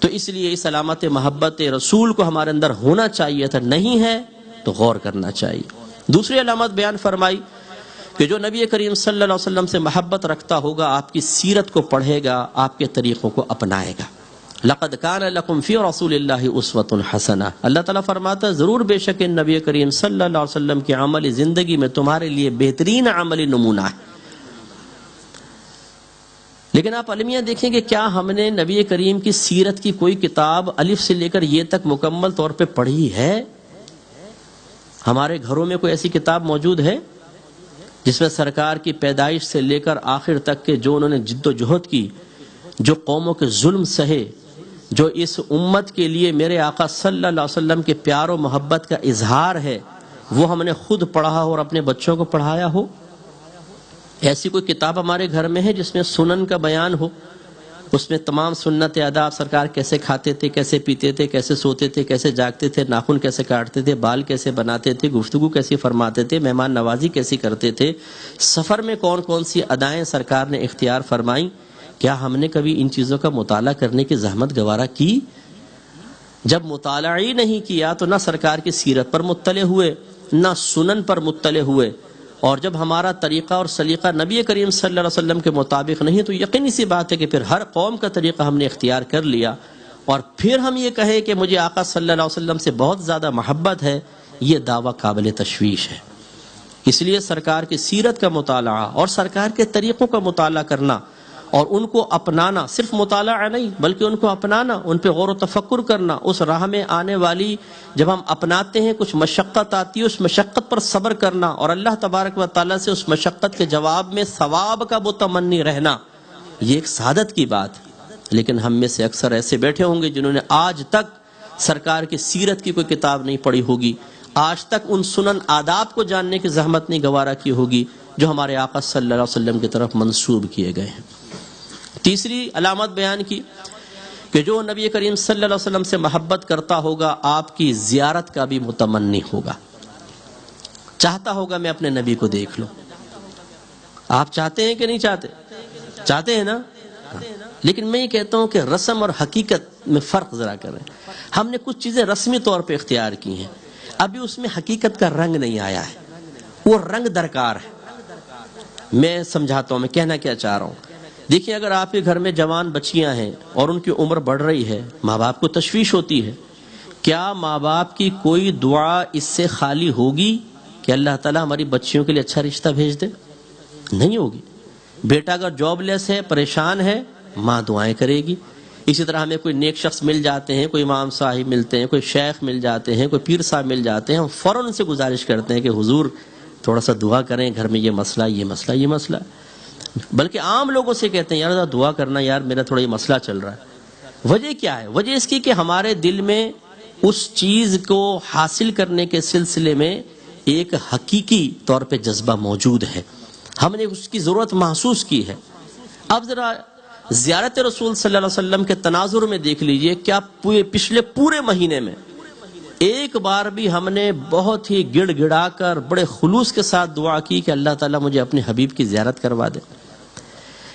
تو اس لیے اس علامت محبت رسول کو ہمارے اندر ہونا چاہیے تھا، نہیں ہے تو غور کرنا چاہیے. دوسری علامت بیان فرمائی کہ جو نبی کریم صلی اللہ علیہ وسلم سے محبت رکھتا ہوگا آپ کی سیرت کو پڑھے گا، آپ کے طریقوں کو اپنائے گا. لقد کان لکم فی رسول اللہ اسوۃ حسنہ. اللہ تعالیٰ فرماتا ہے ضرور بے شک ان نبی کریم صلی اللہ علیہ وسلم کی عملی زندگی میں تمہارے لیے بہترین عملی نمونہ ہے. لیکن آپ المیہ دیکھیں کہ کیا ہم نے نبی کریم کی سیرت کی کوئی کتاب الف سے لے کر یہ تک مکمل طور پہ پڑھی ہے؟ ہمارے گھروں میں کوئی ایسی کتاب موجود ہے جس میں سرکار کی پیدائش سے لے کر آخر تک کے جو انہوں نے جد و جہد کی، جو قوموں کے ظلم سہے، جو اس امت کے لیے میرے آقا صلی اللہ علیہ وسلم کے پیار و محبت کا اظہار ہے، وہ ہم نے خود پڑھا اور اپنے بچوں کو پڑھایا ہو؟ ایسی کوئی کتاب ہمارے گھر میں ہے جس میں سنن کا بیان ہو، اس میں تمام سنت آداب، سرکار کیسے کھاتے تھے، کیسے پیتے تھے، کیسے سوتے تھے، کیسے جاگتے تھے، ناخن کیسے کاٹتے تھے، بال کیسے بناتے تھے، گفتگو کیسی فرماتے تھے، مہمان نوازی کیسی کرتے تھے، سفر میں کون کون سی ادائیں سرکار نے اختیار فرمائیں؟ کیا ہم نے کبھی ان چیزوں کا مطالعہ کرنے کی زحمت گوارا کی؟ جب مطالعہ ہی نہیں کیا تو نہ سرکار کی سیرت پر مطلع ہوئے، نہ سنن پر مطلع ہوئے، اور جب ہمارا طریقہ اور سلیقہ نبی کریم صلی اللہ علیہ وسلم کے مطابق نہیں تو یقینی سی بات ہے کہ پھر ہر قوم کا طریقہ ہم نے اختیار کر لیا، اور پھر ہم یہ کہیں کہ مجھے آقا صلی اللہ علیہ وسلم سے بہت زیادہ محبت ہے، یہ دعویٰ قابل تشویش ہے۔ اس لیے سرکار کی سیرت کا مطالعہ اور سرکار کے طریقوں کا مطالعہ کرنا اور ان کو اپنانا، صرف مطالعہ نہیں بلکہ ان کو اپنانا، ان پہ غور و تفکر کرنا، اس راہ میں آنے والی جب ہم اپناتے ہیں کچھ مشقت آتی ہے، اس مشقت پر صبر کرنا اور اللہ تبارک و تعالیٰ سے اس مشقت کے جواب میں ثواب کا متمنی رہنا، یہ ایک سعادت کی بات ہے۔ لیکن ہم میں سے اکثر ایسے بیٹھے ہوں گے جنہوں نے آج تک سرکار کی سیرت کی کوئی کتاب نہیں پڑھی ہوگی، آج تک ان سنن آداب کو جاننے کی زحمت نہیں گوارا کی ہوگی جو ہمارے آقا صلی اللہ علیہ وسلم کی طرف منسوب کیے گئے ہیں۔ تیسری علامت بیان کی کہ جو نبی کریم صلی اللہ علیہ وسلم سے محبت کرتا ہوگا آپ کی زیارت کا بھی متمنی ہوگا، چاہتا ہوگا میں اپنے نبی کو دیکھ لوں۔ آپ چاہتے ہیں کہ نہیں چاہتے؟ چاہتے ہیں نا؟ لیکن میں یہ کہتا ہوں کہ رسم اور حقیقت میں فرق ذرا کریں۔ ہم نے کچھ چیزیں رسمی طور پہ اختیار کی ہیں، ابھی اس میں حقیقت کا رنگ نہیں آیا ہے، وہ رنگ درکار ہے۔ میں سمجھاتا ہوں میں کہنا کیا چاہ رہا ہوں۔ دیکھیں، اگر آپ کے گھر میں جوان بچیاں ہیں اور ان کی عمر بڑھ رہی ہے، ماں باپ کو تشویش ہوتی ہے، کیا ماں باپ کی کوئی دعا اس سے خالی ہوگی کہ اللہ تعالیٰ ہماری بچیوں کے لیے اچھا رشتہ بھیج دے؟ نہیں ہوگی۔ بیٹا اگر جاب لیس ہے، پریشان ہے، ماں دعائیں کرے گی۔ اسی طرح ہمیں کوئی نیک شخص مل جاتے ہیں، کوئی امام صاحب ملتے ہیں، کوئی شیخ مل جاتے ہیں، کوئی پیر صاحب مل جاتے ہیں، ہم فوراً سے گزارش کرتے ہیں کہ حضور تھوڑا سا دعا کریں، گھر میں یہ مسئلہ یہ مسئلہ یہ مسئلہ، بلکہ عام لوگوں سے کہتے ہیں یار دعا کرنا، یار میرا تھوڑا یہ مسئلہ چل رہا ہے۔ وجہ کیا ہے؟ وجہ اس کی کہ ہمارے دل میں اس چیز کو حاصل کرنے کے سلسلے میں ایک حقیقی طور پہ جذبہ موجود ہے، ہم نے اس کی ضرورت محسوس کی ہے۔ اب ذرا زیارت رسول صلی اللہ علیہ وسلم کے تناظر میں دیکھ لیجئے، کیا پچھلے پورے مہینے میں ایک بار بھی ہم نے بہت ہی گڑ گڑا کر بڑے خلوص کے ساتھ دعا کی کہ اللہ تعالیٰ مجھے اپنے حبیب کی زیارت کروا دے؟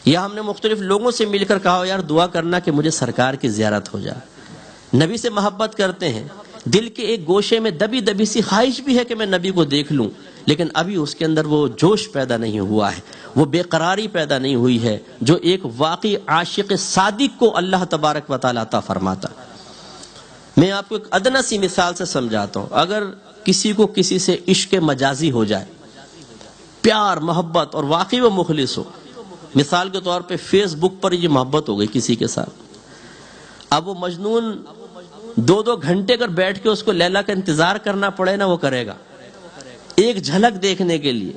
یا ہم نے مختلف لوگوں سے مل کر کہا یار دعا کرنا کہ مجھے سرکار کی زیارت ہو جائے؟ نبی سے محبت کرتے ہیں، دل کے ایک گوشے میں دبی دبی سی خواہش بھی ہے کہ میں نبی کو دیکھ لوں، لیکن ابھی اس کے اندر وہ جوش پیدا نہیں ہوا ہے، وہ بے قراری پیدا نہیں ہوئی ہے جو ایک واقعی عاشق صادق کو اللہ تبارک و تعالیٰ عطا فرماتا۔ میں آپ کو ایک ادنا سی مثال سے سمجھاتا ہوں۔ اگر کسی کو کسی سے عشق مجازی ہو جائے، پیار محبت اور واقعی وہ مخلص ہو، مثال کے طور پہ فیس بک پر یہ محبت ہو گئی کسی کے ساتھ، اب وہ مجنون 2 گھنٹے اگر بیٹھ کے اس کو لیلا کا انتظار کرنا پڑے نا، وہ کرے گا ایک جھلک دیکھنے کے لیے۔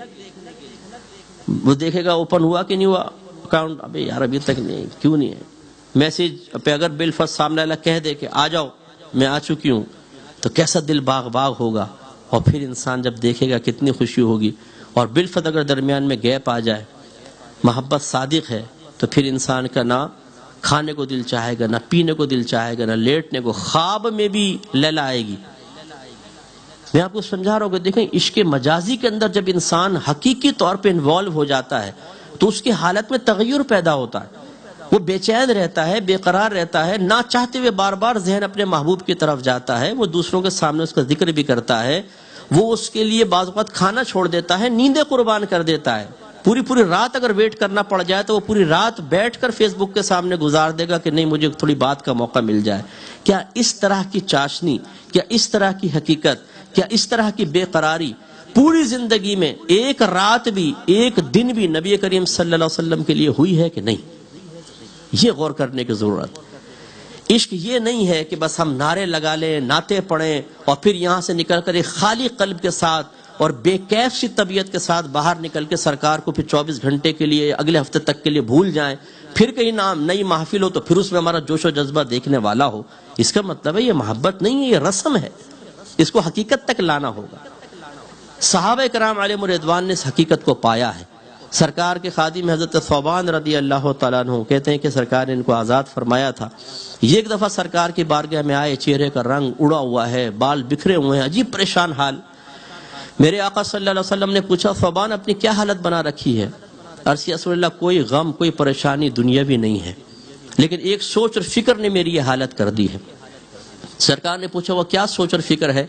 وہ دیکھے گا اوپن ہوا کہ نہیں ہوا اکاؤنٹ، ابے یار ابھی تک نہیں، کیوں نہیں ہے؟ میسج پہ اگر بالفرض سامنے والا کہہ دے کہ آ جاؤ میں آ چکی ہوں، تو کیسا دل باغ باغ ہوگا، اور پھر انسان جب دیکھے گا کتنی خوشی ہوگی۔ اور بالفرض اگر درمیان میں گیپ آ جائے، محبت صادق ہے، تو پھر انسان کا نہ کھانے کو دل چاہے گا، نہ پینے کو دل چاہے گا، نہ لیٹنے کو، خواب میں بھی لیلا آئے گی۔ میں آپ کو سمجھا رہا ہوں کہ دیکھیں عشق مجازی کے اندر جب انسان حقیقی طور پہ انوالو ہو جاتا ہے تو اس کی حالت میں تغیر پیدا ہوتا ہے، وہ بے چین رہتا ہے، بے قرار رہتا ہے، نہ چاہتے ہوئے بار بار ذہن اپنے محبوب کی طرف جاتا ہے، وہ دوسروں کے سامنے اس کا ذکر بھی کرتا ہے، وہ اس کے لیے بعض اوقات کھانا چھوڑ دیتا ہے، نیندیں قربان کر دیتا ہے، پوری رات اگر ویٹ کرنا پڑ جائے تو وہ پوری رات بیٹھ کر فیس بک کے سامنے گزار دے گا کہ نہیں مجھے تھوڑی بات کا موقع مل جائے۔ کیا اس طرح کی چاشنی، کیا اس طرح کی حقیقت، کیا اس طرح کی بے قراری پوری زندگی میں ایک رات بھی ایک دن بھی نبی کریم صلی اللہ علیہ وسلم کے لیے ہوئی ہے کہ نہیں؟ یہ غور کرنے کی ضرورت۔ عشق یہ نہیں ہے کہ بس ہم نعرے لگا لیں، نعتیں پڑھیں اور پھر یہاں سے نکل کر ایک خالی قلب کے ساتھ اور بے کیف سی طبیعت کے ساتھ باہر نکل کے سرکار کو پھر 24 گھنٹے کے لیے اگلے ہفتے تک کے لیے بھول جائیں، پھر کہیں نئی محفل ہو تو پھر اس میں ہمارا جوش و جذبہ دیکھنے والا ہو، اس کا مطلب ہے یہ محبت نہیں ہے، یہ رسم ہے، اس کو حقیقت تک لانا ہوگا۔ صحابہ کرام علیہم رضوان نے اس حقیقت کو پایا ہے۔ سرکار کے خادم حضرت ثوبان رضی اللہ تعالیٰ عنہ کہتے ہیں کہ سرکار نے ان کو آزاد فرمایا تھا۔ یہ ایک دفعہ سرکار کی بارگاہ میں آئے، چہرے کا رنگ اڑا ہوا ہے، بال بکھرے ہوئے ہیں، عجیب پریشان حال۔ میرے آقا صلی اللہ علیہ وسلم نے پوچھا ثوبان اپنی کیا حالت بنا رکھی ہے؟ عرض کیا رسول اللہ کوئی غم کوئی پریشانی دنیاوی نہیں ہے، لیکن ایک سوچ اور فکر نے میری یہ حالت کر دی ہے۔ سرکار نے پوچھا وہ کیا سوچ اور فکر ہے؟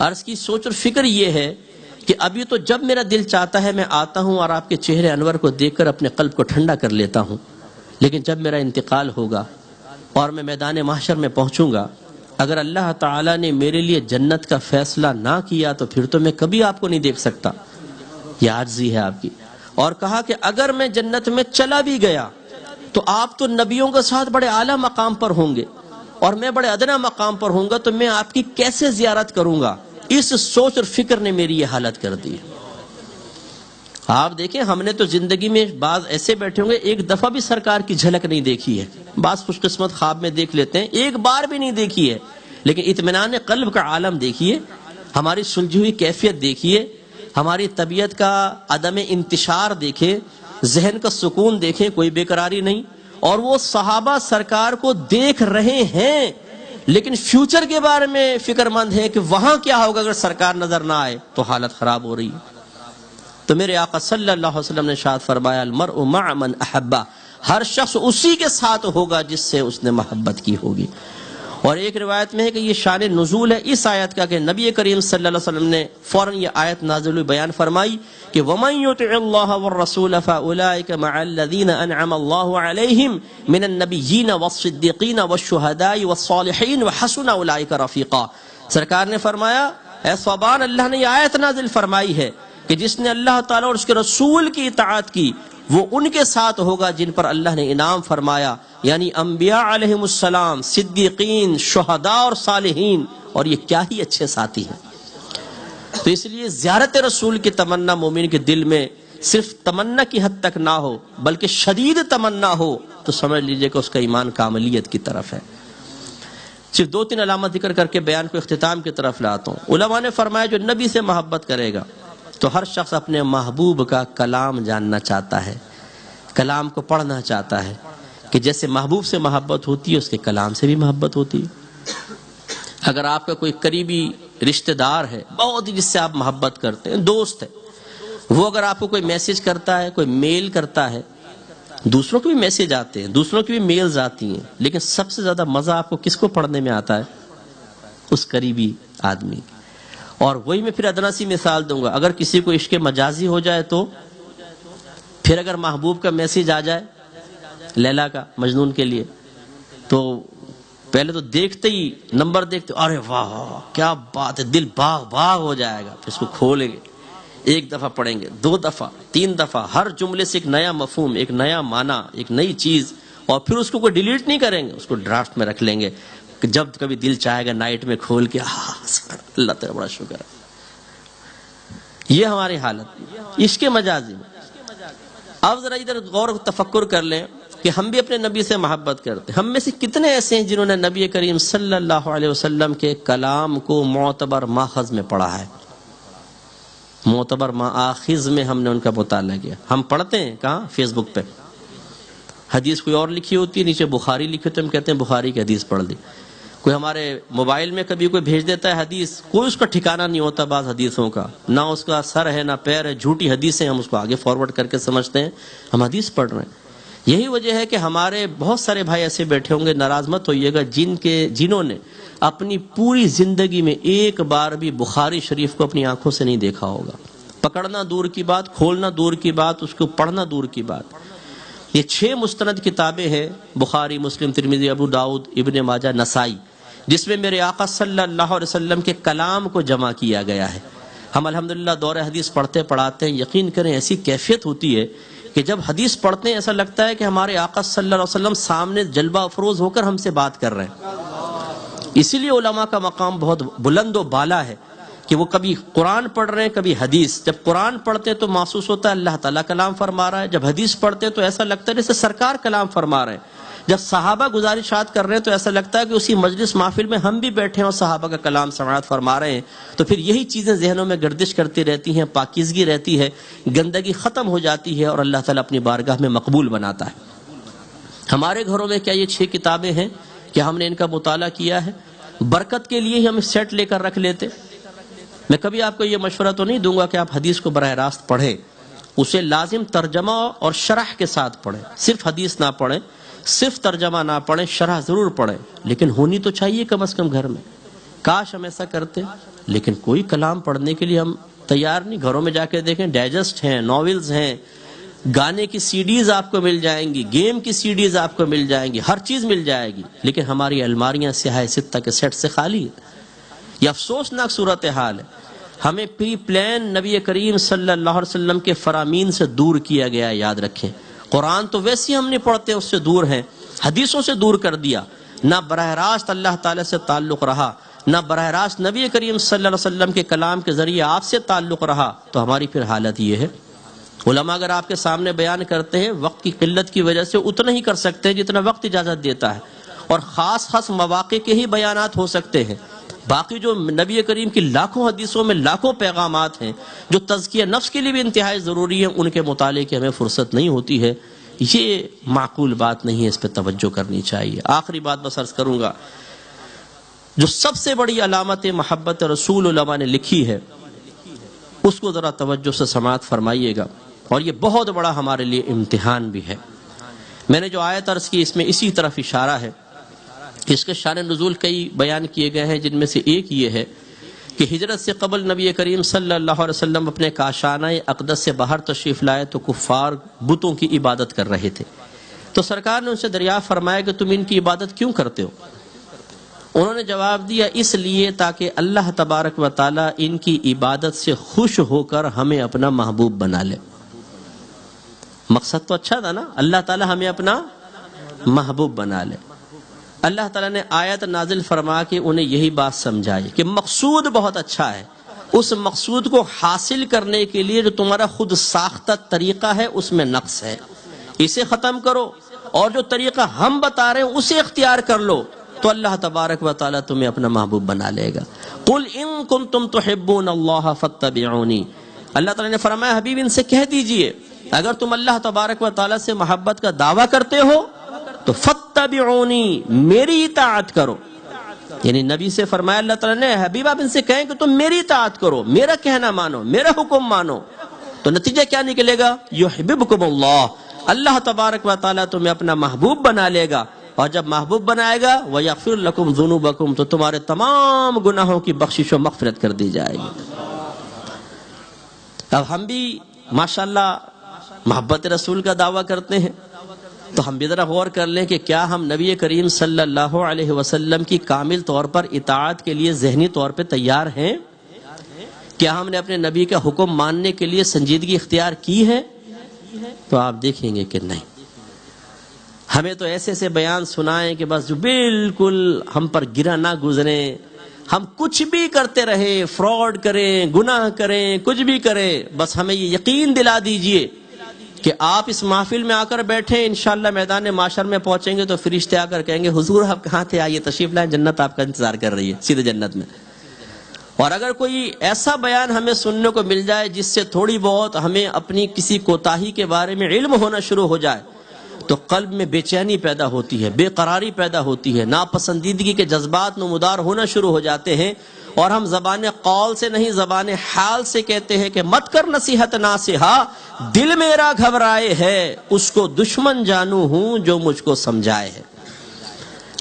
عرض کی سوچ اور فکر یہ ہے کہ ابھی تو جب میرا دل چاہتا ہے میں آتا ہوں اور آپ کے چہرے انور کو دیکھ کر اپنے قلب کو ٹھنڈا کر لیتا ہوں، لیکن جب میرا انتقال ہوگا اور میں میدان محشر میں پہنچوں گا، اگر اللہ تعالیٰ نے میرے لیے جنت کا فیصلہ نہ کیا تو پھر تو میں کبھی آپ کو نہیں دیکھ سکتا۔ یہ عاجزی ہے آپ کی۔ اور کہا کہ اگر میں جنت میں چلا بھی گیا تو آپ تو نبیوں کے ساتھ بڑے اعلیٰ مقام پر ہوں گے اور میں بڑے ادنا مقام پر ہوں گا، تو میں آپ کی کیسے زیارت کروں گا؟ اس سوچ اور فکر نے میری یہ حالت کر دی۔ آپ دیکھیں ہم نے تو زندگی میں بعض ایسے بیٹھے ہوں گے ایک دفعہ بھی سرکار کی جھلک نہیں دیکھی ہے، بعض خوش قسمت خواب میں دیکھ لیتے ہیں، ایک بار بھی نہیں دیکھی ہے، لیکن اطمینان قلب کا عالم دیکھیے، ہماری سلجھی ہوئی کیفیت دیکھیے، ہماری طبیعت کا عدم انتشار دیکھیں، ذہن کا سکون دیکھیں، کوئی بیقراری نہیں۔ اور وہ صحابہ سرکار کو دیکھ رہے ہیں لیکن فیوچر کے بارے میں فکر مند ہے کہ وہاں کیا ہوگا اگر سرکار نظر نہ آئے تو حالت خراب ہو رہی ہے۔ تو میرے آقا صلی اللہ علیہ وسلم نے ارشاد فرمایا المرء مع من احبہ، ہر شخص اسی کے ساتھ ہوگا جس سے اس نے محبت کی ہوگی۔ اور ایک روایت میں ہے کہ یہ شان نزول ہے اس آیت کا کہ نبی کریم صلی اللہ علیہ وسلم نے فوراً یہ آیت نازل ہوئی بیان فرمائی کہ وَمَن يُطِعِ اللَّهَ وَالرَّسُولَ فَأُولَٰئِكَ مَعَ الَّذِينَ أَنْعَمَ اللَّهُ عَلَيْهِمْ مِنَ النَّبِيِّينَ وَالصِّدِّيقِينَ وَالشُّهَدَاءِ وَالصَّالِحِينَ وَحَسُنَ أُولَٰئِكَ رَفِيقًا۔ سرکار نے فرمایا اے ثوبان، اللہ نے یہ آیت نازل فرمائی ہے کہ جس نے اللہ تعالیٰ اور اس کے رسول کی اطاعت کی وہ ان کے ساتھ ہوگا جن پر اللہ نے انعام فرمایا، یعنی انبیاء علیہم السلام، صدیقین، شہداء اور صالحین، اور یہ کیا ہی اچھے ساتھی ہیں۔ تو اس لیے زیارت رسول کی تمنا مومن کے دل میں صرف تمنا کی حد تک نہ ہو بلکہ شدید تمنا ہو تو سمجھ لیجئے کہ اس کا ایمان کاملیت کی طرف ہے۔ صرف 2-3 علامات ذکر کر کے بیان کو اختتام کی طرف لاتا ہوں۔ علماء نے فرمایا جو نبی سے محبت کرے گا تو ہر شخص اپنے محبوب کا کلام جاننا چاہتا ہے، کلام کو پڑھنا چاہتا ہے، کہ جیسے محبوب سے محبت ہوتی ہے اس کے کلام سے بھی محبت ہوتی ہے۔ اگر آپ کا کوئی قریبی رشتہ دار ہے بہت ہی جس سے آپ محبت کرتے ہیں، دوست ہے، وہ اگر آپ کو کوئی میسج کرتا ہے، کوئی میل کرتا ہے، دوسروں کے بھی میسج آتے ہیں، دوسروں کی بھی میلز آتی ہیں، لیکن سب سے زیادہ مزہ آپ کو کس کو پڑھنے میں آتا ہے؟ اس قریبی آدمی۔ اور وہی میں پھر ادنا سی مثال دوں گا، اگر کسی کو عشق مجازی ہو جائے تو پھر اگر محبوب کا میسج آ جائے لیلا کا مجنون کے لیے تو پہلے تو دیکھتے ہی نمبر دیکھتے ارے واہ کیا بات ہے، دل باغ باغ ہو جائے گا، پھر اس کو کھولیں گے، ایک دفعہ پڑھیں گے، 2 دفعہ 3 دفعہ، ہر جملے سے ایک نیا مفہوم، ایک نیا معنی، ایک نئی چیز، اور پھر اس کو کوئی ڈیلیٹ نہیں کریں گے، اس کو ڈرافٹ میں رکھ لیں گے کہ جب کبھی دل چاہے گا نائٹ میں کھول کے اللہ تیرا بڑا شکر ہے۔ یہ ہماری حالت عشق مجازی میں۔ اب ذرا ادھر غور و تفکر کر لیں کہ ہم بھی اپنے نبی سے محبت کرتے ہیں۔ ہم میں سے کتنے ایسے ہیں جنہوں نے نبی کریم صلی اللہ علیہ وسلم کے کلام کو معتبر ماخذ میں پڑھا ہے؟ معتبر ماخذ میں ہم نے ان کا مطالعہ کیا۔ ہم پڑھتے ہیں کہاں؟ فیس بک پہ حدیث کوئی اور لکھی ہوتی ہے، نیچے بخاری لکھی ہوتی ہے، ہم کہتے ہیں بخاری کی حدیث پڑھ لی۔ کوئی ہمارے موبائل میں کبھی کوئی بھیج دیتا ہے حدیث، کوئی اس کا ٹھکانہ نہیں ہوتا بعض حدیثوں کا، نہ اس کا سر ہے نہ پیر ہے، جھوٹی حدیثیں ہم اس کو آگے فارورڈ کر کے سمجھتے ہیں ہم حدیث پڑھ رہے ہیں۔ یہی وجہ ہے کہ ہمارے بہت سارے بھائی ایسے بیٹھے ہوں گے، ناراض مت ہوئیے گا، جنہوں نے اپنی پوری زندگی میں ایک بار بھی بخاری شریف کو اپنی آنکھوں سے نہیں دیکھا ہوگا۔ پکڑنا دور کی بات، کھولنا دور کی بات، اس کو پڑھنا دور کی بات۔ یہ 6 مستند کتابیں ہیں، بخاری، مسلم، ترمذی، ابو داؤد، ابن ماجہ، نسائی، جس میں میرے آقا صلی اللہ علیہ وسلم کے کلام کو جمع کیا گیا ہے۔ ہم الحمدللہ دور حدیث پڑھتے پڑھاتے ہیں، یقین کریں ایسی کیفیت ہوتی ہے کہ جب حدیث پڑھتے ہیں ایسا لگتا ہے کہ ہمارے آقا صلی اللہ علیہ وسلم سامنے جلوہ افروز ہو کر ہم سے بات کر رہے ہیں۔ اسی لیے علماء کا مقام بہت بلند و بالا ہے کہ وہ کبھی قرآن پڑھ رہے ہیں کبھی حدیث. جب قرآن پڑھتے ہیں تو محسوس ہوتا ہے اللہ تعالیٰ کلام فرما رہا ہے، جب حدیث پڑھتے ہیں تو ایسا لگتا ہے جیسے سرکار کلام فرما رہے ہیں، جب صحابہ گزارشات کر رہے ہیں تو ایسا لگتا ہے کہ اسی مجلس محفل میں ہم بھی بیٹھے ہیں اور صحابہ کا کلام سماعت فرما رہے ہیں. تو پھر یہی چیزیں ذہنوں میں گردش کرتی رہتی ہیں، پاکیزگی رہتی ہے، گندگی ختم ہو جاتی ہے اور اللہ تعالیٰ اپنی بارگاہ میں مقبول بناتا ہے. ہمارے گھروں میں کیا یہ 6 کتابیں ہیں کہ ہم نے ان کا مطالعہ کیا ہے؟ برکت کے لیے ہی ہم سیٹ لے کر رکھ لیتے. میں کبھی آپ کو یہ مشورہ تو نہیں دوں گا کہ آپ حدیث کو براہ راست پڑھیں، اسے لازم ترجمہ اور شرح کے ساتھ پڑھیں. صرف حدیث نہ پڑھیں، صرف ترجمہ نہ پڑھیں، شرح ضرور پڑھیں، لیکن ہونی تو چاہیے کم از کم گھر میں. کاش ہم ایسا کرتے، لیکن کوئی کلام پڑھنے کے لیے ہم تیار نہیں. گھروں میں جا کے دیکھیں، ڈائجسٹ ہیں، ناولز ہیں، گانے کی سی ڈیز آپ کو مل جائیں گی، گیم کی سی ڈیز آپ کو مل جائیں گی، ہر چیز مل جائے گی، لیکن ہماری الماریاں سیاہ ستہ کے سیٹ سے خالی ہیں. یہ افسوسناک صورتحال ہے. ہمیں پری پلان نبی کریم صلی اللہ علیہ وسلم کے فرامین سے دور کیا گیا ہے. یاد رکھیں، قرآن تو ویسے ہم نہیں پڑھتے، اس سے دور ہیں، حدیثوں سے دور کر دیا. نہ براہ راست اللہ تعالیٰ سے تعلق رہا، نہ براہ راست نبی کریم صلی اللہ علیہ وسلم کے کلام کے ذریعے آپ سے تعلق رہا. تو ہماری پھر حالت یہ ہے. علماء اگر آپ کے سامنے بیان کرتے ہیں، وقت کی قلت کی وجہ سے اتنا ہی کر سکتے ہیں جتنا وقت اجازت دیتا ہے، اور خاص مواقع کے ہی بیانات ہو سکتے ہیں. باقی جو نبی کریم کی لاکھوں حدیثوں میں لاکھوں پیغامات ہیں جو تزکیہ نفس کے لیے بھی انتہائی ضروری ہیں، ان کے مطالعے کی ہمیں فرصت نہیں ہوتی ہے. یہ معقول بات نہیں ہے، اس پہ توجہ کرنی چاہیے. آخری بات بس عرض کروں گا، جو سب سے بڑی علامت محبت رسول علماء نے لکھی ہے، اس کو ذرا توجہ سے سماعت فرمائیے گا، اور یہ بہت بڑا ہمارے لیے امتحان بھی ہے. میں نے جو آیت عرض کی اس میں اسی طرف اشارہ ہے. اس کے شان نزول کئی بیان کیے گئے ہیں، جن میں سے ایک یہ ہے کہ ہجرت سے قبل نبی کریم صلی اللہ علیہ وسلم اپنے کاشانہ اقدس سے باہر تشریف لائے تو کفار بتوں کی عبادت کر رہے تھے. تو سرکار نے ان سے دریافت فرمایا کہ تم ان کی عبادت کیوں کرتے ہو؟ انہوں نے جواب دیا، اس لیے تاکہ اللہ تبارک و تعالی ان کی عبادت سے خوش ہو کر ہمیں اپنا محبوب بنا لے. مقصد تو اچھا تھا نا، اللہ تعالی ہمیں اپنا محبوب بنا لے. اللہ تعالیٰ نے آیت نازل فرما کے انہیں یہی بات سمجھائی کہ مقصود بہت اچھا ہے، اس مقصود کو حاصل کرنے کے لیے جو تمہارا خود ساختہ طریقہ ہے اس میں نقص ہے، اسے ختم کرو، اور جو طریقہ ہم بتا رہے ہیں اسے اختیار کر لو، تو اللہ تبارک و تعالیٰ تمہیں اپنا محبوب بنا لے گا. قل ان کنتم تحبون اللہ فاتبعونی. اللہ تعالیٰ نے فرمایا حبیب ان سے کہہ دیجئے اگر تم اللہ تبارک و تعالیٰ سے محبت کا دعویٰ کرتے ہو تو فاتبعونی، میری اطاعت کرو. یعنی نبی سے فرمایا اللہ تعالیٰ نے حبیب آپ ان سے کہیں کہ تم میری اطاعت کرو، میرا کہنا مانو، میرا حکم مانو، تو نتیجہ کیا نکلے گا؟ یحببکم اللہ، اللہ تبارک و تعالیٰ تمہیں اپنا محبوب بنا لے گا، اور جب محبوب بنائے گا وَيَغْفِرْ لَكُمْ ذُنُوبَكُمْ، تو تمہارے تمام گناہوں کی بخشش و مغفرت کر دی جائے گی. اب ہم بھی ماشاءاللہ محبت رسول کا دعویٰ کرتے ہیں، تو ہم بھی ذرا غور کر لیں کہ کیا ہم نبی کریم صلی اللہ علیہ وسلم کی کامل طور پر اطاعت کے لیے ذہنی طور پہ تیار ہیں؟ کیا ہم نے اپنے نبی کا حکم ماننے کے لیے سنجیدگی اختیار کی ہے؟ تو آپ دیکھیں گے کہ نہیں. ہمیں تو ایسے ایسے بیان سنائیں کہ بس جو بالکل ہم پر گرا نہ گزریں، ہم کچھ بھی کرتے رہے، فراڈ کریں، گناہ کریں، کچھ بھی کریں، بس ہمیں یہ یقین دلا دیجئے کہ آپ اس محفل میں آ کر بیٹھیں، انشاءاللہ میدان معاشر میں پہنچیں گے تو فرشتے آ کر کہیں گے حضور آپ کہاں تھے، آئیے تشریف لائیں، جنت آپ کا انتظار کر رہی ہے، سیدھے جنت میں. اور اگر کوئی ایسا بیان ہمیں سننے کو مل جائے جس سے تھوڑی بہت ہمیں اپنی کسی کوتاہی کے بارے میں علم ہونا شروع ہو جائے تو قلب میں بے چینی پیدا ہوتی ہے، بے قراری پیدا ہوتی ہے، ناپسندیدگی کے جذبات نمودار ہونا شروع ہو جاتے ہیں، اور ہم زبان قول سے نہیں زبان حال سے کہتے ہیں کہ مت کر نصیحت ناصحا، دل میرا گھبرائے ہے، اس کو دشمن جانوں ہوں جو مجھ کو سمجھائے ہے.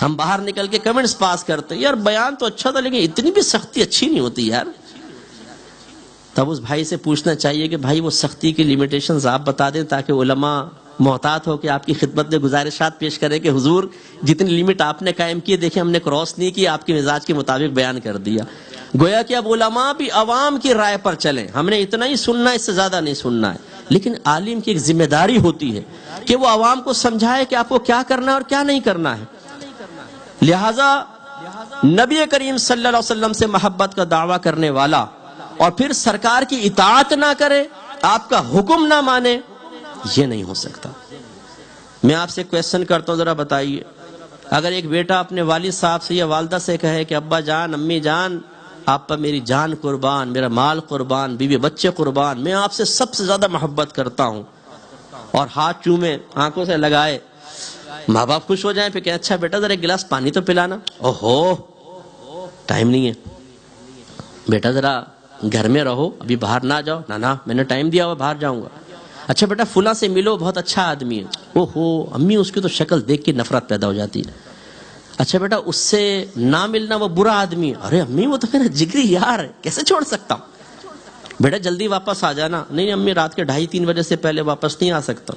ہم باہر نکل کے کمنٹس پاس کرتے ہیں، یار بیان تو اچھا تھا لیکن اتنی بھی سختی اچھی نہیں ہوتی یار. تب اس بھائی سے پوچھنا چاہیے کہ بھائی وہ سختی کی لیمیٹیشنز آپ بتا دیں تاکہ علماء محتاط ہو کہ آپ کی خدمت میں گزارشات پیش کریں کہ حضور جتنی لیمٹ آپ نے قائم کی دیکھیں ہم نے کراس نہیں کی، آپ کے مزاج کے مطابق بیان کر دیا. گویا کہ اب علماء بھی عوام کی رائے پر چلیں، ہم نے اتنا ہی سننا ہے، اس سے زیادہ نہیں سننا ہے. لیکن عالم کی ایک ذمہ داری ہوتی ہے کہ وہ عوام کو سمجھائے کہ آپ کو کیا کرنا ہے اور کیا نہیں کرنا ہے. لہذا نبی کریم صلی اللہ علیہ وسلم سے محبت کا دعویٰ کرنے والا اور پھر سرکار کی اطاعت نہ کرے، آپ کا حکم نہ مانے، یہ نہیں ہو سکتا۔ میں آپ سے کویسچن کرتا ہوں، ذرا بتائیے، اگر ایک بیٹا اپنے والد صاحب سے یا والدہ سے کہے کہ ابا جان، امی جان، آپ پر میری جان قربان، میرا مال قربان، بیوی بچے قربان، میں آپ سے سب سے زیادہ محبت کرتا ہوں، اور ہاتھ چومے، آنکھوں سے لگائے، ماں باپ خوش ہو جائیں، پھر کہ اچھا بیٹا ذرا ایک گلاس پانی تو پلانا، اوہو ٹائم نہیں ہے، بیٹا ذرا گھر میں رہو، ابھی باہر نہ جاؤ، نا میں نے ٹائم دیا ہوا، باہر جاؤں گا، اچھا بیٹا فلاں سے ملو، بہت اچھا آدمی ہے، اوہو امی اس کی تو شکل دیکھ کے نفرت پیدا ہو جاتی ہے، اچھا بیٹا اس سے نہ ملنا، وہ برا آدمی ہے، ارے امی وہ تو میرا جگری یار ہے، کیسے چھوڑ سکتا ہوں، بیٹا جلدی واپس آ جانا، نہیں امی رات کے 2:30-3 بجے سے پہلے واپس نہیں آ سکتا،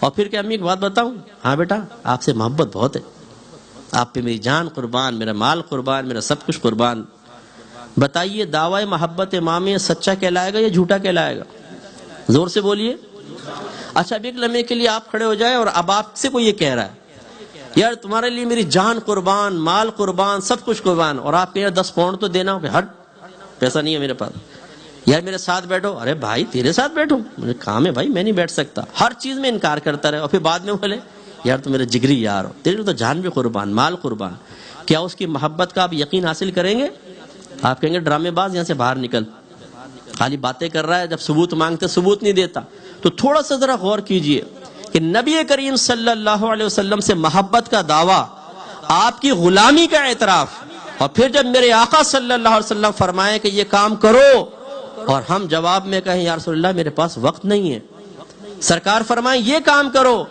اور پھر کہ امی ایک بات بتاؤں، ہاں بیٹا آپ سے محبت بہت ہے، آپ پہ میری جان قربان، میرا مال قربان، میرا سب کچھ قربان، بتائیے دعوی محبت امام سچا کہلائے گا یا جھوٹا کہلائے گا؟ زور سے بولیے۔ اچھا اب ایک لمحے کے لیے آپ کھڑے ہو جائیں اور اب آپ سے کوئی یہ کہہ رہا ہے یار تمہارے لیے میری جان قربان، مال قربان، سب کچھ قربان، اور آپ کہہ 10 پاؤنڈ تو دینا، ہٹ پیسہ نہیں ہے میرے پاس، یار میرے ساتھ بیٹھو، ارے بھائی تیرے ساتھ بیٹھوں، مجھے کام ہے بھائی میں نہیں بیٹھ سکتا، ہر چیز میں انکار کرتا رہے، اور پھر بعد میں بولے یار تو میرا جگری یار ہو، تیرے تو جان بھی قربان، مال قربان، کیا اس کی محبت کا آپ یقین حاصل کریں گے؟ آپ کہیں گے ڈرامے باز یہاں سے باہر نکل، خالی باتیں کر رہا ہے، جب ثبوت مانگتے ثبوت نہیں دیتا۔ تو تھوڑا سا ذرا غور کیجئے کہ نبی کریم صلی اللہ علیہ وسلم سے محبت کا دعویٰ، آپ کی غلامی کا اعتراف، اور پھر جب میرے آقا صلی اللہ علیہ وسلم فرمائے کہ یہ کام کرو، اور ہم جواب میں کہیں یا رسول اللہ میرے پاس وقت نہیں ہے، سرکار فرمائیں یہ کام کرو،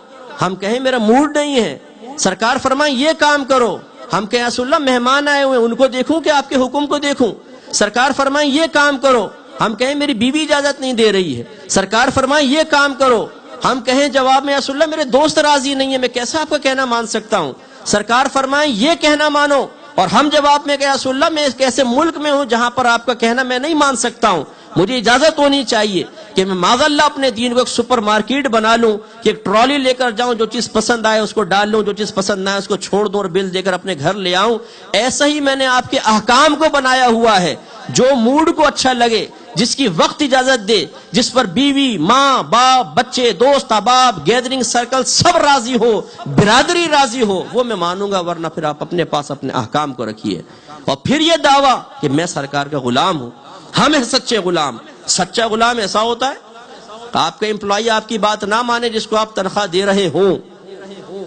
ہم کہیں میرا موڈ نہیں ہے، سرکار فرمائیں یہ کام کرو، ہم کہیں یا رسول اللہ مہمان آئے ہوئے ان کو دیکھوں کہ آپ کے حکم کو دیکھوں، سرکار فرمائیں یہ کام کرو، ہم کہیں میری بیوی اجازت نہیں دے رہی ہے، سرکار فرمائیں یہ کام کرو، ہم کہیں جواب میں یا رسول اللہ میرے دوست راضی نہیں ہے، میں کیسے آپ کا کہنا مان سکتا ہوں، سرکار فرمائیں یہ کہنا مانو، اور ہم جواب میں کہ یا رسول اللہ میں ایک ایسے ملک میں ہوں جہاں پر آپ کا کہنا میں نہیں مان سکتا ہوں، مجھے اجازت ہونی چاہیے کہ میں معاذ اللہ اپنے دین کو ایک سپر مارکیٹ بنا لوں، کہ ایک ٹرالی لے کر جاؤں، جو چیز پسند آئے اس کو ڈال لوں، جو چیز پسند نہ آئے اس کو چھوڑ دوں اور بل دے کر اپنے گھر لے آؤں۔ ایسا ہی میں نے آپ کے احکام کو بنایا ہوا ہے، جو موڈ کو اچھا لگے، جس کی وقت اجازت دے، جس پر بیوی، ماں، باپ، بچے، دوست، احباب، گیدرنگ سرکل سب راضی ہو، برادری راضی ہو، وہ میں مانوں گا، ورنہ پھر آپ اپنے پاس اپنے احکام کو رکھیے۔ اور پھر یہ دعویٰ کہ میں سرکار کا غلام ہوں، ہم ہیں سچے غلام۔ سچا غلام ایسا ہوتا ہے آپ کا امپلائی آپ کی بات نہ مانے، جس کو آپ تنخواہ دے رہے ہوں،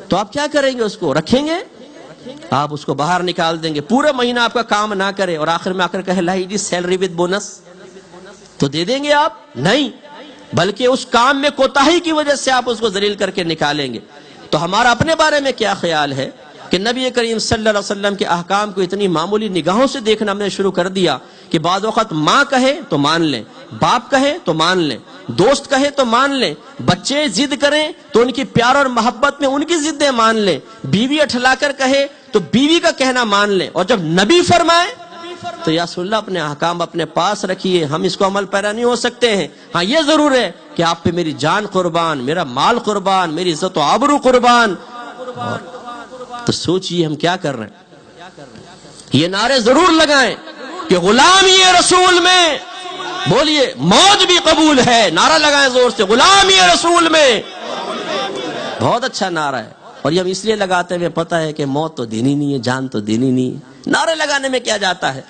تو آپ کیا کریں گے؟ اس کو رکھیں گے؟ آپ اس کو باہر نکال دیں گے، پورا مہینہ آپ کا کام نہ کرے اور آخر میں آ کر کہے لائی جی سیلری وتھ بونس، تو دے دیں گے آپ؟ نہیں، بلکہ اس کام میں کوتاہی کی وجہ سے آپ اس کو ذلیل کر کے نکالیں گے۔ تو ہمارا اپنے بارے میں کیا خیال ہے کہ نبی کریم صلی اللہ علیہ وسلم کے احکام کو اتنی معمولی نگاہوں سے دیکھنا ہم نے شروع کر دیا کہ بعض وقت ماں کہے تو مان لیں، باپ کہے تو مان لیں، دوست کہے تو مان لیں، بچے ضد کریں تو ان کی پیار اور محبت میں ان کی ضدیں مان لیں، بیوی اٹھلا کر کہے تو بیوی کا کہنا مان لیں، اور جب نبی فرمائے تو یا رسول اللہ اپنے احکام اپنے پاس رکھیے، ہم اس کو عمل پیرا نہیں ہو سکتے ہیں۔ ہاں یہ ضرور ہے کہ آپ پہ میری جان قربان، میرا مال قربان، میری عزت و آبرو قربان۔ تو سوچئے ہم کیا کر رہے ہیں؟ یہ نعرے ضرور لگائیں کہ غلامی رسول میں، بولیے موت بھی قبول ہے، نعرہ لگائیں زور سے، غلامی رسول میں۔ بہت اچھا نعرہ ہے، اور یہ ہم اس لیے لگاتے ہیں، پتہ ہے کہ موت تو دینی نہیں ہے، جان تو دینی نہیں ہے۔ نعرے لگانے میں کیا جاتا ہے؟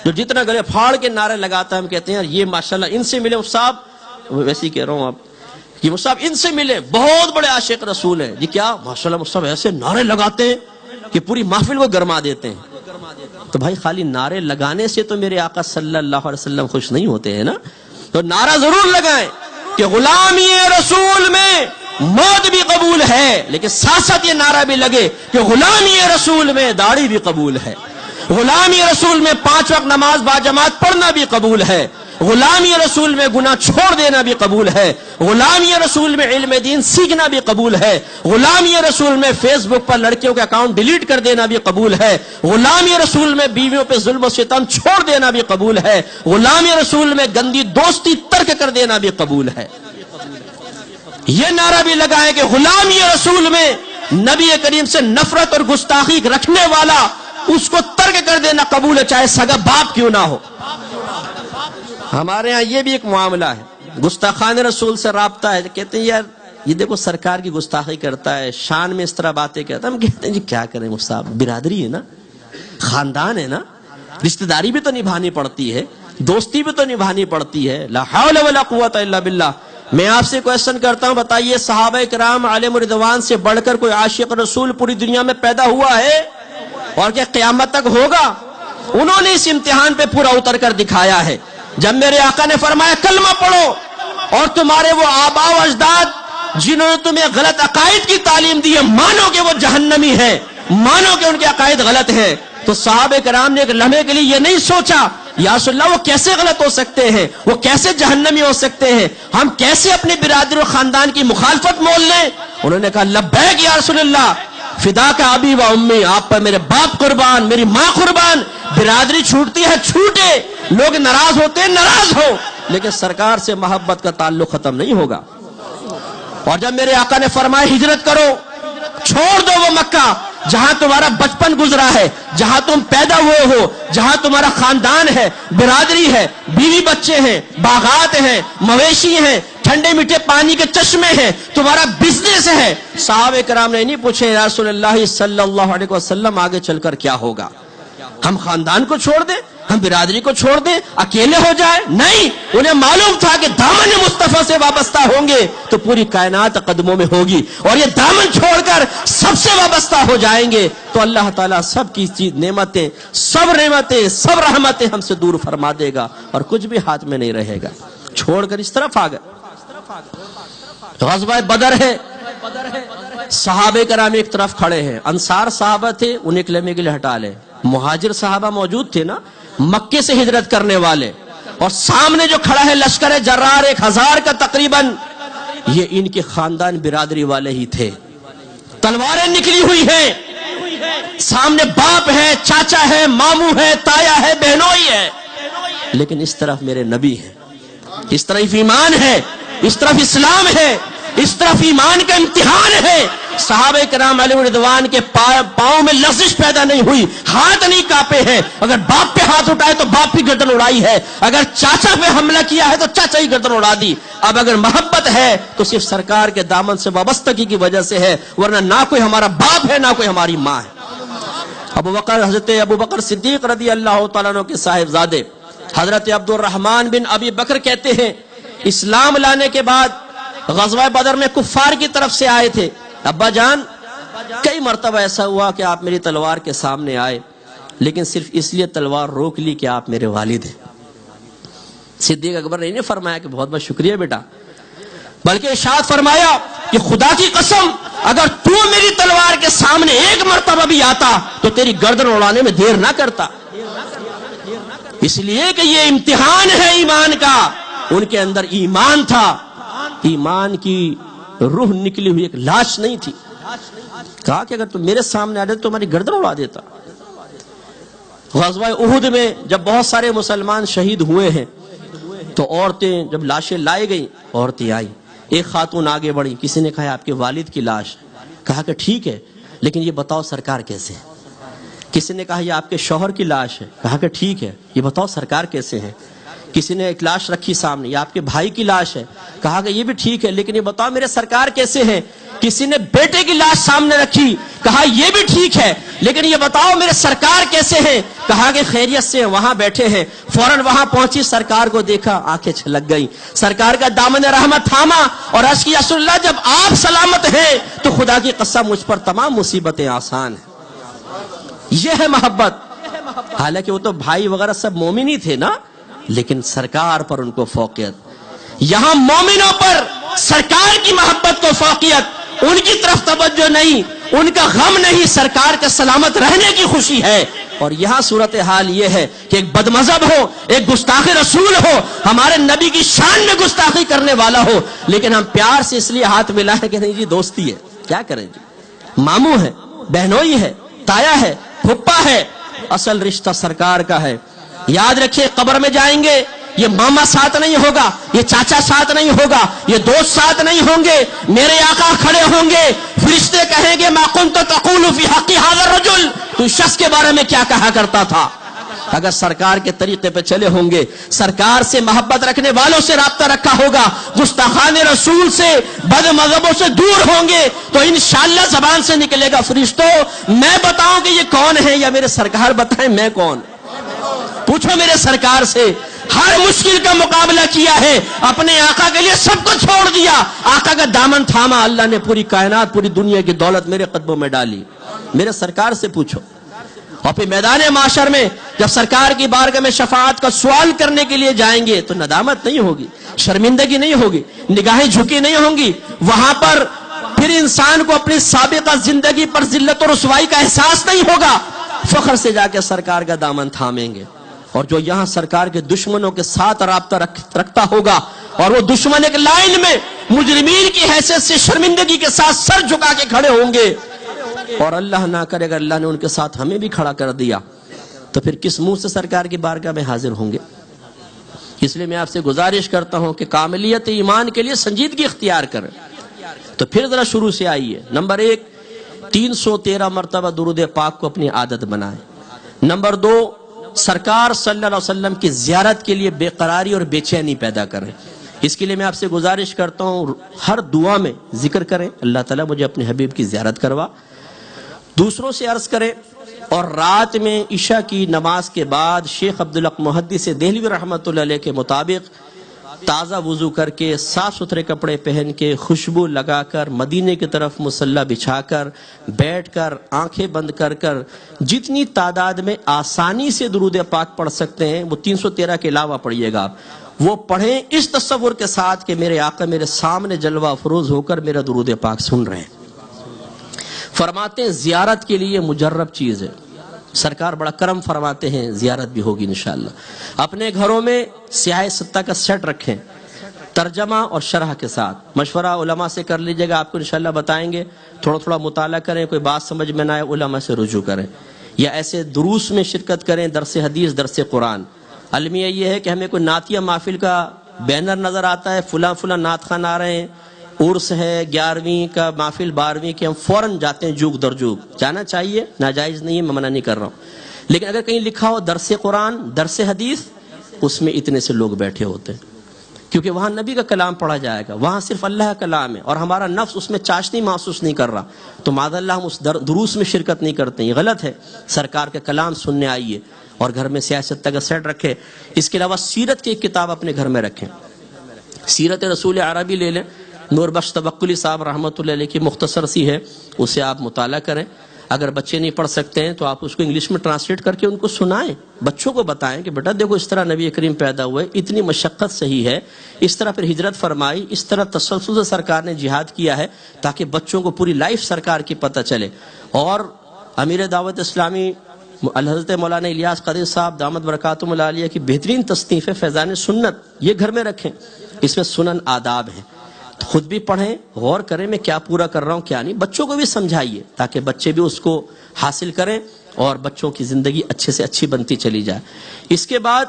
جو جتنا گلے پھاڑ کے نعرے لگاتا ہے، ہم کہتے ہیں یہ ماشاءاللہ ان سے ملے صاحب، ویسے ہی کہہ رہا ہوں آپ، یہ مصعب ان سے ملے، بہت بڑے عاشق رسول ہیں جی، کیا ماشاءاللہ مصعب ایسے نعرے لگاتے ہیں کہ پوری محفل کو گرما دیتے ہیں۔ تو بھائی خالی نعرے لگانے سے تو میرے آقا صلی اللہ علیہ وسلم خوش نہیں ہوتے ہیں نا، تو نعرہ ضرور لگائیں کہ غلامی رسول میں موت بھی قبول ہے، لیکن ساتھ ساتھ یہ نعرہ بھی لگے کہ غلامی رسول میں داڑھی بھی قبول ہے، غلامی رسول میں 5 وقت نماز باجماعت پڑھنا بھی قبول ہے، غلامی رسول میں گناہ چھوڑ دینا بھی قبول ہے، غلامی رسول میں علم دین سیکھنا بھی قبول ہے، غلامی رسول میں فیس بک پر لڑکیوں کے اکاؤنٹ ڈیلیٹ کر دینا بھی قبول ہے، غلامی رسول میں بیویوں پہ ظلم و ستم چھوڑ دینا بھی قبول ہے، غلامی رسول میں گندی دوستی ترک کر دینا بھی قبول ہے۔ یہ نعرہ بھی لگائیں کہ غلامی رسول میں نبی کریم سے نفرت اور گستاخی رکھنے والا، اس کو ترک کر دینا قبول ہے، چاہے سگا باپ کیوں نہ ہو۔ ہمارے ہاں یہ بھی ایک معاملہ ہے, گستاخان رسول سے رابطہ ہے. کہتے ہیں یار یہ دیکھو سرکار کی گستاخی کرتا ہے, شان میں اس طرح باتیں کرتا ہے. ہم کہتے ہیں جی کیا کریں صاحب, برادری ہے نا, خاندان ہے نا, رشتہ داری بھی تو نبھانی پڑتی ہے, دوستی بھی تو نبھانی پڑتی ہے. لا حول ولا قوت الا باللہ. میں آپ سے کوشچن کرتا ہوں, بتائیے صحابہ کرام علیہم رضوان سے بڑھ کر کوئی عاشق رسول پوری دنیا میں پیدا ہوا ہے اور کیا قیامت تک ہوگا؟ انہوں نے اس امتحان پہ پورا اتر کر دکھایا ہے. جب میرے آقا نے فرمایا کلمہ پڑھو, اور تمہارے وہ آباء و اجداد جنہوں نے تمہیں غلط عقائد کی تعلیم دی ہے مانو کہ وہ جہنمی ہے, مانو کہ ان کے عقائد غلط ہیں, تو صحابہ کرام نے ایک لمحے کے لیے یہ نہیں سوچا یا رسول اللہ وہ کیسے غلط ہو سکتے ہیں, وہ کیسے جہنمی ہو سکتے ہیں, ہم کیسے اپنے برادری و خاندان کی مخالفت مول لیں؟ انہوں نے کہا لبیک یا رسول اللہ, فدا کا ابی و امی, آپ پر میرے باپ قربان, میری ماں قربان. برادری چھوٹتی ہے چھوٹے, لوگ ناراض ہوتے ہیں ناراض ہو, لیکن سرکار سے محبت کا تعلق ختم نہیں ہوگا. اور جب میرے آقا نے فرمایا ہجرت کرو, چھوڑ دو وہ مکہ جہاں تمہارا بچپن گزرا ہے, جہاں تم پیدا ہوئے ہو, جہاں تمہارا خاندان ہے, برادری ہے, بیوی بچے ہیں, باغات ہیں, مویشی ہیں, ٹھنڈے میٹھے پانی کے چشمے ہیں, تمہارا بزنس ہے. صحابہ کرام نے نہیں پوچھے یا رسول اللہ صلی اللہ علیہ وسلم آگے چل کر کیا ہوگا, ہم خاندان کو چھوڑ دیں, ہم برادری کو چھوڑ دیں, اکیلے ہو جائیں؟ نہیں, انہیں معلوم تھا کہ دامن مصطفیٰ سے وابستہ ہوں گے تو پوری کائنات قدموں میں ہوگی, اور یہ دامن چھوڑ کر سب سے وابستہ ہو جائیں گے تو اللہ تعالیٰ سب کی چیز نعمتیں, سب رحمتیں ہم سے دور فرما دے گا, اور کچھ بھی ہاتھ میں نہیں رہے گا. چھوڑ کر اس طرف آ گئے. غزوہ بدر ہے, صحابہ کرام ایک طرف کھڑے ہیں, انصار صحابہ تھے انہیں ایک لمحے کے لیے ہٹا لے, مہاجر صحابہ موجود تھے نا, مکے سے ہجرت کرنے والے, اور سامنے جو کھڑا ہے لشکر جرار 1000 کا تقریباً, یہ ان کے خاندان برادری والے ہی تھے. تلواریں نکلی ہوئی ہیں, سامنے باپ ہے, چاچا ہے, ماموں ہے, تایا ہے, بہنوئی ہے, لیکن اس طرف میرے نبی ہیں, اس طرف ایمان ہے, اس طرف اسلام ہے, اس طرف ایمان کا امتحان ہے. صحابہ کرام علیہ رضوان کے پاؤں میں لرزش پیدا نہیں ہوئی, ہاتھ نہیں کانپے ہیں. اگر باپ پہ ہاتھ اٹھائے تو باپ کی گردن اڑائی ہے, اگر چاچا پہ حملہ کیا ہے تو چاچا ہی گردن اڑا دی. اب اگر محبت ہے تو صرف سرکار کے دامن سے وابستگی کی وجہ سے ہے, ورنہ نہ کوئی ہمارا باپ ہے نہ کوئی ہماری ماں ہے. حضرت ابو بکر صدیق رضی اللہ تعالیٰ عنہ کے صاحبزادے حضرت عبد الرحمن بن ابی بکر کہتے ہیں اسلام لانے کے بعد غزوہ بدر میں کفار کی طرف سے آئے تھے. ابا جان کئی مرتبہ ایسا ہوا کہ آپ میری تلوار کے سامنے آئے, لیکن صرف اس لیے تلوار روک لی کہ آپ میرے والد ہیں. صدیق اکبر نے فرمایا کہ بہت بہت شکریہ بیٹا, بلکہ ارشاد فرمایا کہ خدا کی قسم اگر تو میری تلوار کے سامنے ایک مرتبہ بھی آتا تو تیری گردن اڑانے میں دیر نہ کرتا. اس لیے کہ یہ امتحان ہے ایمان کا. ان کے اندر ایمان تھا, ایمان کی روح نکلی ہوئی ایک لاش نہیں تھی. کہا کہ اگر تم میرے سامنے آ جاتے تو تمہاری گردن اڑا دیتا. غزوہ احد میں جب بہت سارے مسلمان شہید ہوئے ہیں تو عورتیں جب لاشیں لائی گئیں, عورتیں آئی, ایک خاتون آگے بڑھی, کسی نے کہا آپ کے والد کی لاش, کہا کہ ٹھیک ہے لیکن یہ بتاؤ سرکار کیسے ہے. کسی نے کہا یہ آپ کے شوہر کی لاش ہے, کہا کہ ٹھیک ہے یہ بتاؤ سرکار کیسے ہیں. کسی نے ایک لاش رکھی سامنے, یہ آپ کے بھائی کی لاش ہے, کہا کہ یہ بھی ٹھیک ہے لیکن یہ بتاؤ میرے سرکار کیسے ہیں. کسی نے بیٹے کی لاش سامنے رکھی, کہا یہ بھی ٹھیک ہے لیکن یہ بتاؤ میرے سرکار کیسے ہیں. کہا کہ خیریت سے وہاں بیٹھے ہیں. فوراً وہاں پہنچی, سرکار کو دیکھا, آنکھیں چھلک گئی, سرکار کا دامن رحمت تھاما اور عرض کی رسول اللہ جب آپ سلامت ہیں تو خدا کی قسم مجھ پر تمام مصیبتیں آسان ہیں. یہ ہے محبت. حالانکہ وہ تو بھائی وغیرہ سب مومن ہی تھے نا, لیکن سرکار پر ان کو فوقیت. یہاں مومنوں پر سرکار کی محبت کو فوقیت, ان کی طرف توجہ نہیں, ان کا غم نہیں, سرکار کے سلامت رہنے کی خوشی ہے. اور یہاں صورتحال یہ ہے کہ ایک بد مذہب ہو, ایک گستاخ رسول ہو, ہمارے نبی کی شان میں گستاخی کرنے والا ہو, لیکن ہم پیار سے اس لیے ہاتھ ملائیں کہ نہیں جی دوستی ہے, کیا کریں جی, ماموں ہے, بہنوئی ہے, تایا ہے, پھپھا ہے, اصل رشتہ سرکار کا ہے. یاد رکھیے قبر میں جائیں گے یہ ماما ساتھ نہیں ہوگا, یہ چاچا ساتھ نہیں ہوگا, یہ دوست ساتھ نہیں ہوں گے, میرے آقا کھڑے ہوں گے, فرشتے کہیں گے ما کنت تقول فی حق ھذا الرجل, تو شخص کے بارے میں کیا کہا کرتا تھا. اگر سرکار کے طریقے پہ چلے ہوں گے، سرکار سے محبت رکھنے والوں سے رابطہ رکھا ہوگا، گستاخان رسول سے، بد مذہبوں سے دور ہوں گے، تو انشاءاللہ زبان سے نکلے گا فرشتوں میں بتاؤں کہ یہ کون ہے، یا میرے سرکار بتائیں میں کون؟ پوچھو میرے سرکار سے۔ ہر مشکل کا مقابلہ کیا ہے، اپنے آقا کے لیے سب کو چھوڑ دیا، آقا کا دامن تھاما، اللہ نے پوری کائنات، پوری دنیا کی دولت میرے قدموں میں ڈالی۔ میرے سرکار سے پوچھو۔ اور پھر میدان محشر میں جب سرکار کی بارگاہ میں شفاعت کا سوال کرنے کے لیے جائیں گے تو ندامت نہیں ہوگی، شرمندگی نہیں ہوگی، نگاہیں جھکی نہیں ہوں گی، وہاں پر پھر انسان کو اپنی سابقہ زندگی پر ذلت و رسوائی کا احساس نہیں ہوگا، فخر سے جا کے سرکار کا دامن تھامیں گے۔ اور جو یہاں سرکار کے دشمنوں کے ساتھ رابطہ رکھتا ہوگا اور وہ دشمن ایک لائن میں مجرمین کی حیثیت سے شرمندگی کے ساتھ سر جھکا کے کھڑے ہوں گے، اور اللہ نہ کرے اگر اللہ نے ان کے ساتھ ہمیں بھی کھڑا کر دیا تو پھر کس منہ سے سرکار کی بارگاہ میں حاضر ہوں گے؟ اس لیے میں آپ سے گزارش کرتا ہوں کہ کاملیت ایمان کے لیے سنجیدگی اختیار کریں۔ تو پھر ذرا شروع سے آئیے۔ نمبر 1، 313 مرتبہ درود پاک کو اپنی عادت بنائیں۔ نمبر 2، سرکار صلی اللہ علیہ وسلم کی زیارت کے لیے بے قراری اور بے چینی پیدا کریں۔ اس کے لیے میں آپ سے گزارش کرتا ہوں ہر دعا میں ذکر کریں، اللہ تعالیٰ مجھے اپنے حبیب کی زیارت کروا۔ دوسروں سے عرض کریں، اور رات میں عشاء کی نماز کے بعد شیخ عبدالحق محدث دہلوی رحمۃ اللہ علیہ کے مطابق تازہ وضو کر کے، صاف ستھرے کپڑے پہن کے، خوشبو لگا کر، مدینے کی طرف مصلی بچھا کر، بیٹھ کر، آنکھیں بند کر کر جتنی تعداد میں آسانی سے درود پاک پڑھ سکتے ہیں، وہ 313 کے علاوہ پڑھیے گا آپ، وہ پڑھیں اس تصور کے ساتھ کہ میرے آقا میرے سامنے جلوہ افروز ہو کر میرا درود پاک سن رہے ہیں۔ فرماتے ہیں زیارت کے لیے مجرب چیز ہے، سرکار بڑا کرم فرماتے ہیں، زیارت بھی ہوگی انشاءاللہ۔ اپنے گھروں میں سیاہ ستہ کا سیٹ رکھیں، ترجمہ اور شرح کے ساتھ، مشورہ علماء سے کر لیجئے گا، آپ کو انشاءاللہ بتائیں گے، تھوڑا تھوڑا مطالعہ کریں، کوئی بات سمجھ میں نہ آئے علماء سے رجوع کریں، یا ایسے دروس میں شرکت کریں، درس حدیث، درس قرآن۔ المیہ یہ ہے کہ ہمیں کوئی نعتیہ محفل کا بینر نظر آتا ہے، فلاں فلاں نعت خوان آ رہے ہیں، عرس ہے 11ویں کا محفل 12ویں کے، ہم فوراً جاتے ہیں جوگ در جوگ، جانا چاہیے، ناجائز نہیں ہے، میں منع نہیں کر رہا ہوں، لیکن اگر کہیں لکھا ہو درس قرآن، درس حدیث، اس میں اتنے سے لوگ بیٹھے ہوتے ہیں، کیونکہ وہاں نبی کا کلام پڑھا جائے گا، وہاں صرف اللہ کا کلام ہے، اور ہمارا نفس اس میں چاشنی محسوس نہیں کر رہا، تو معاذ اللہ ہم اس دروس میں شرکت نہیں کرتے، یہ غلط ہے۔ سرکار کا کلام سننے آئیے، اور گھر میں سیاست کا سیٹ رکھے۔ اس کے علاوہ سیرت کی ایک کتاب اپنے گھر میں رکھیں، سیرت رسول عربی لے لیں، نور بخش توکلی صاحب رحمۃ اللہ علیہ کی مختصر سی ہے، اسے آپ مطالعہ کریں۔ اگر بچے نہیں پڑھ سکتے ہیں تو آپ اس کو انگلش میں ٹرانسلیٹ کر کے ان کو سنائیں، بچوں کو بتائیں کہ بیٹا دیکھو اس طرح نبی کریم پیدا ہوئے، اتنی مشقت صحیح ہے، اس طرح پھر ہجرت فرمائی، اس طرح تسلسل سے سرکار نے جہاد کیا ہے، تاکہ بچوں کو پوری لائف سرکار کی پتہ چلے۔ اور امیر دعوت اسلامی حضرت مولانا الیاس قادری صاحب دامت برکاتہم العالیہ کی بہترین تصنیف ہے فیضان سنت، یہ گھر میں رکھیں، اس میں سنن آداب ہیں، خود بھی پڑھیں، غور کریں میں کیا پورا کر رہا ہوں کیا نہیں، بچوں کو بھی سمجھائیے تاکہ بچے بھی اس کو حاصل کریں اور بچوں کی زندگی اچھے سے اچھی بنتی چلی جائے۔ اس کے بعد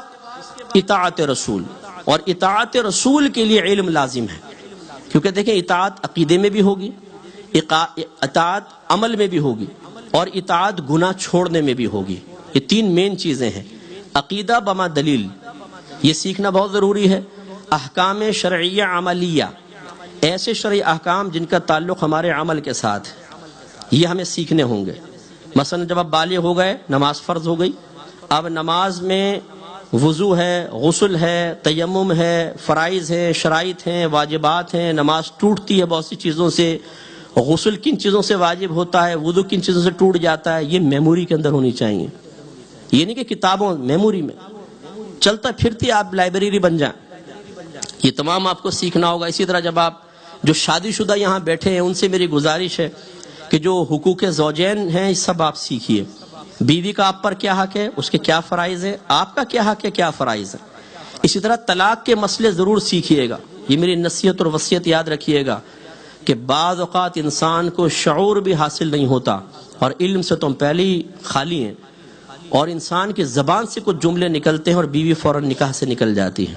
اطاعت رسول، اور اطاعت رسول کے لیے علم لازم ہے، کیونکہ دیکھیں اطاعت عقیدے میں بھی ہوگی، اطاعت عمل میں بھی ہوگی، اور اطاعت گناہ چھوڑنے میں بھی ہوگی۔ یہ تین مین چیزیں ہیں۔ عقیدہ بما دلیل، یہ سیکھنا بہت ضروری ہے۔ احکام شرعیہ عملیہ، ایسے شرعی احکام جن کا تعلق ہمارے عمل کے ساتھ ہے، یہ ہمیں سیکھنے ہوں گے۔ مثلا جب آپ بالغ ہو گئے، نماز فرض ہو گئی، اب نماز میں وضو ہے، غسل ہے، تیمم ہے، فرائض ہے، شرائط ہیں، واجبات ہیں، نماز ٹوٹتی ہے بہت سی چیزوں سے، غسل کن چیزوں سے واجب ہوتا ہے، وضو کن چیزوں سے ٹوٹ جاتا ہے، یہ میموری کے اندر ہونی چاہیے۔ یہ نہیں کہ کتابوں، میموری میں چلتا پھرتی آپ لائبریری بن جائیں، یہ تمام آپ کو سیکھنا ہوگا۔ اسی طرح جب آپ جو شادی شدہ یہاں بیٹھے ہیں ان سے میری گزارش ہے کہ جو حقوق زوجین ہیں یہ سب آپ سیکھیے، بیوی کا آپ پر کیا حق ہے، اس کے کیا فرائض ہے، آپ کا کیا حق ہے، کیا فرائض ہے۔ اسی طرح طلاق کے مسئلے ضرور سیکھیے گا، یہ میری نصیحت اور وصیت یاد رکھیے گا کہ بعض اوقات انسان کو شعور بھی حاصل نہیں ہوتا، اور علم سے تو ہم پہلے ہی خالی ہیں، اور انسان کی زبان سے کچھ جملے نکلتے ہیں اور بیوی فوراً نکاح سے نکل جاتی ہے۔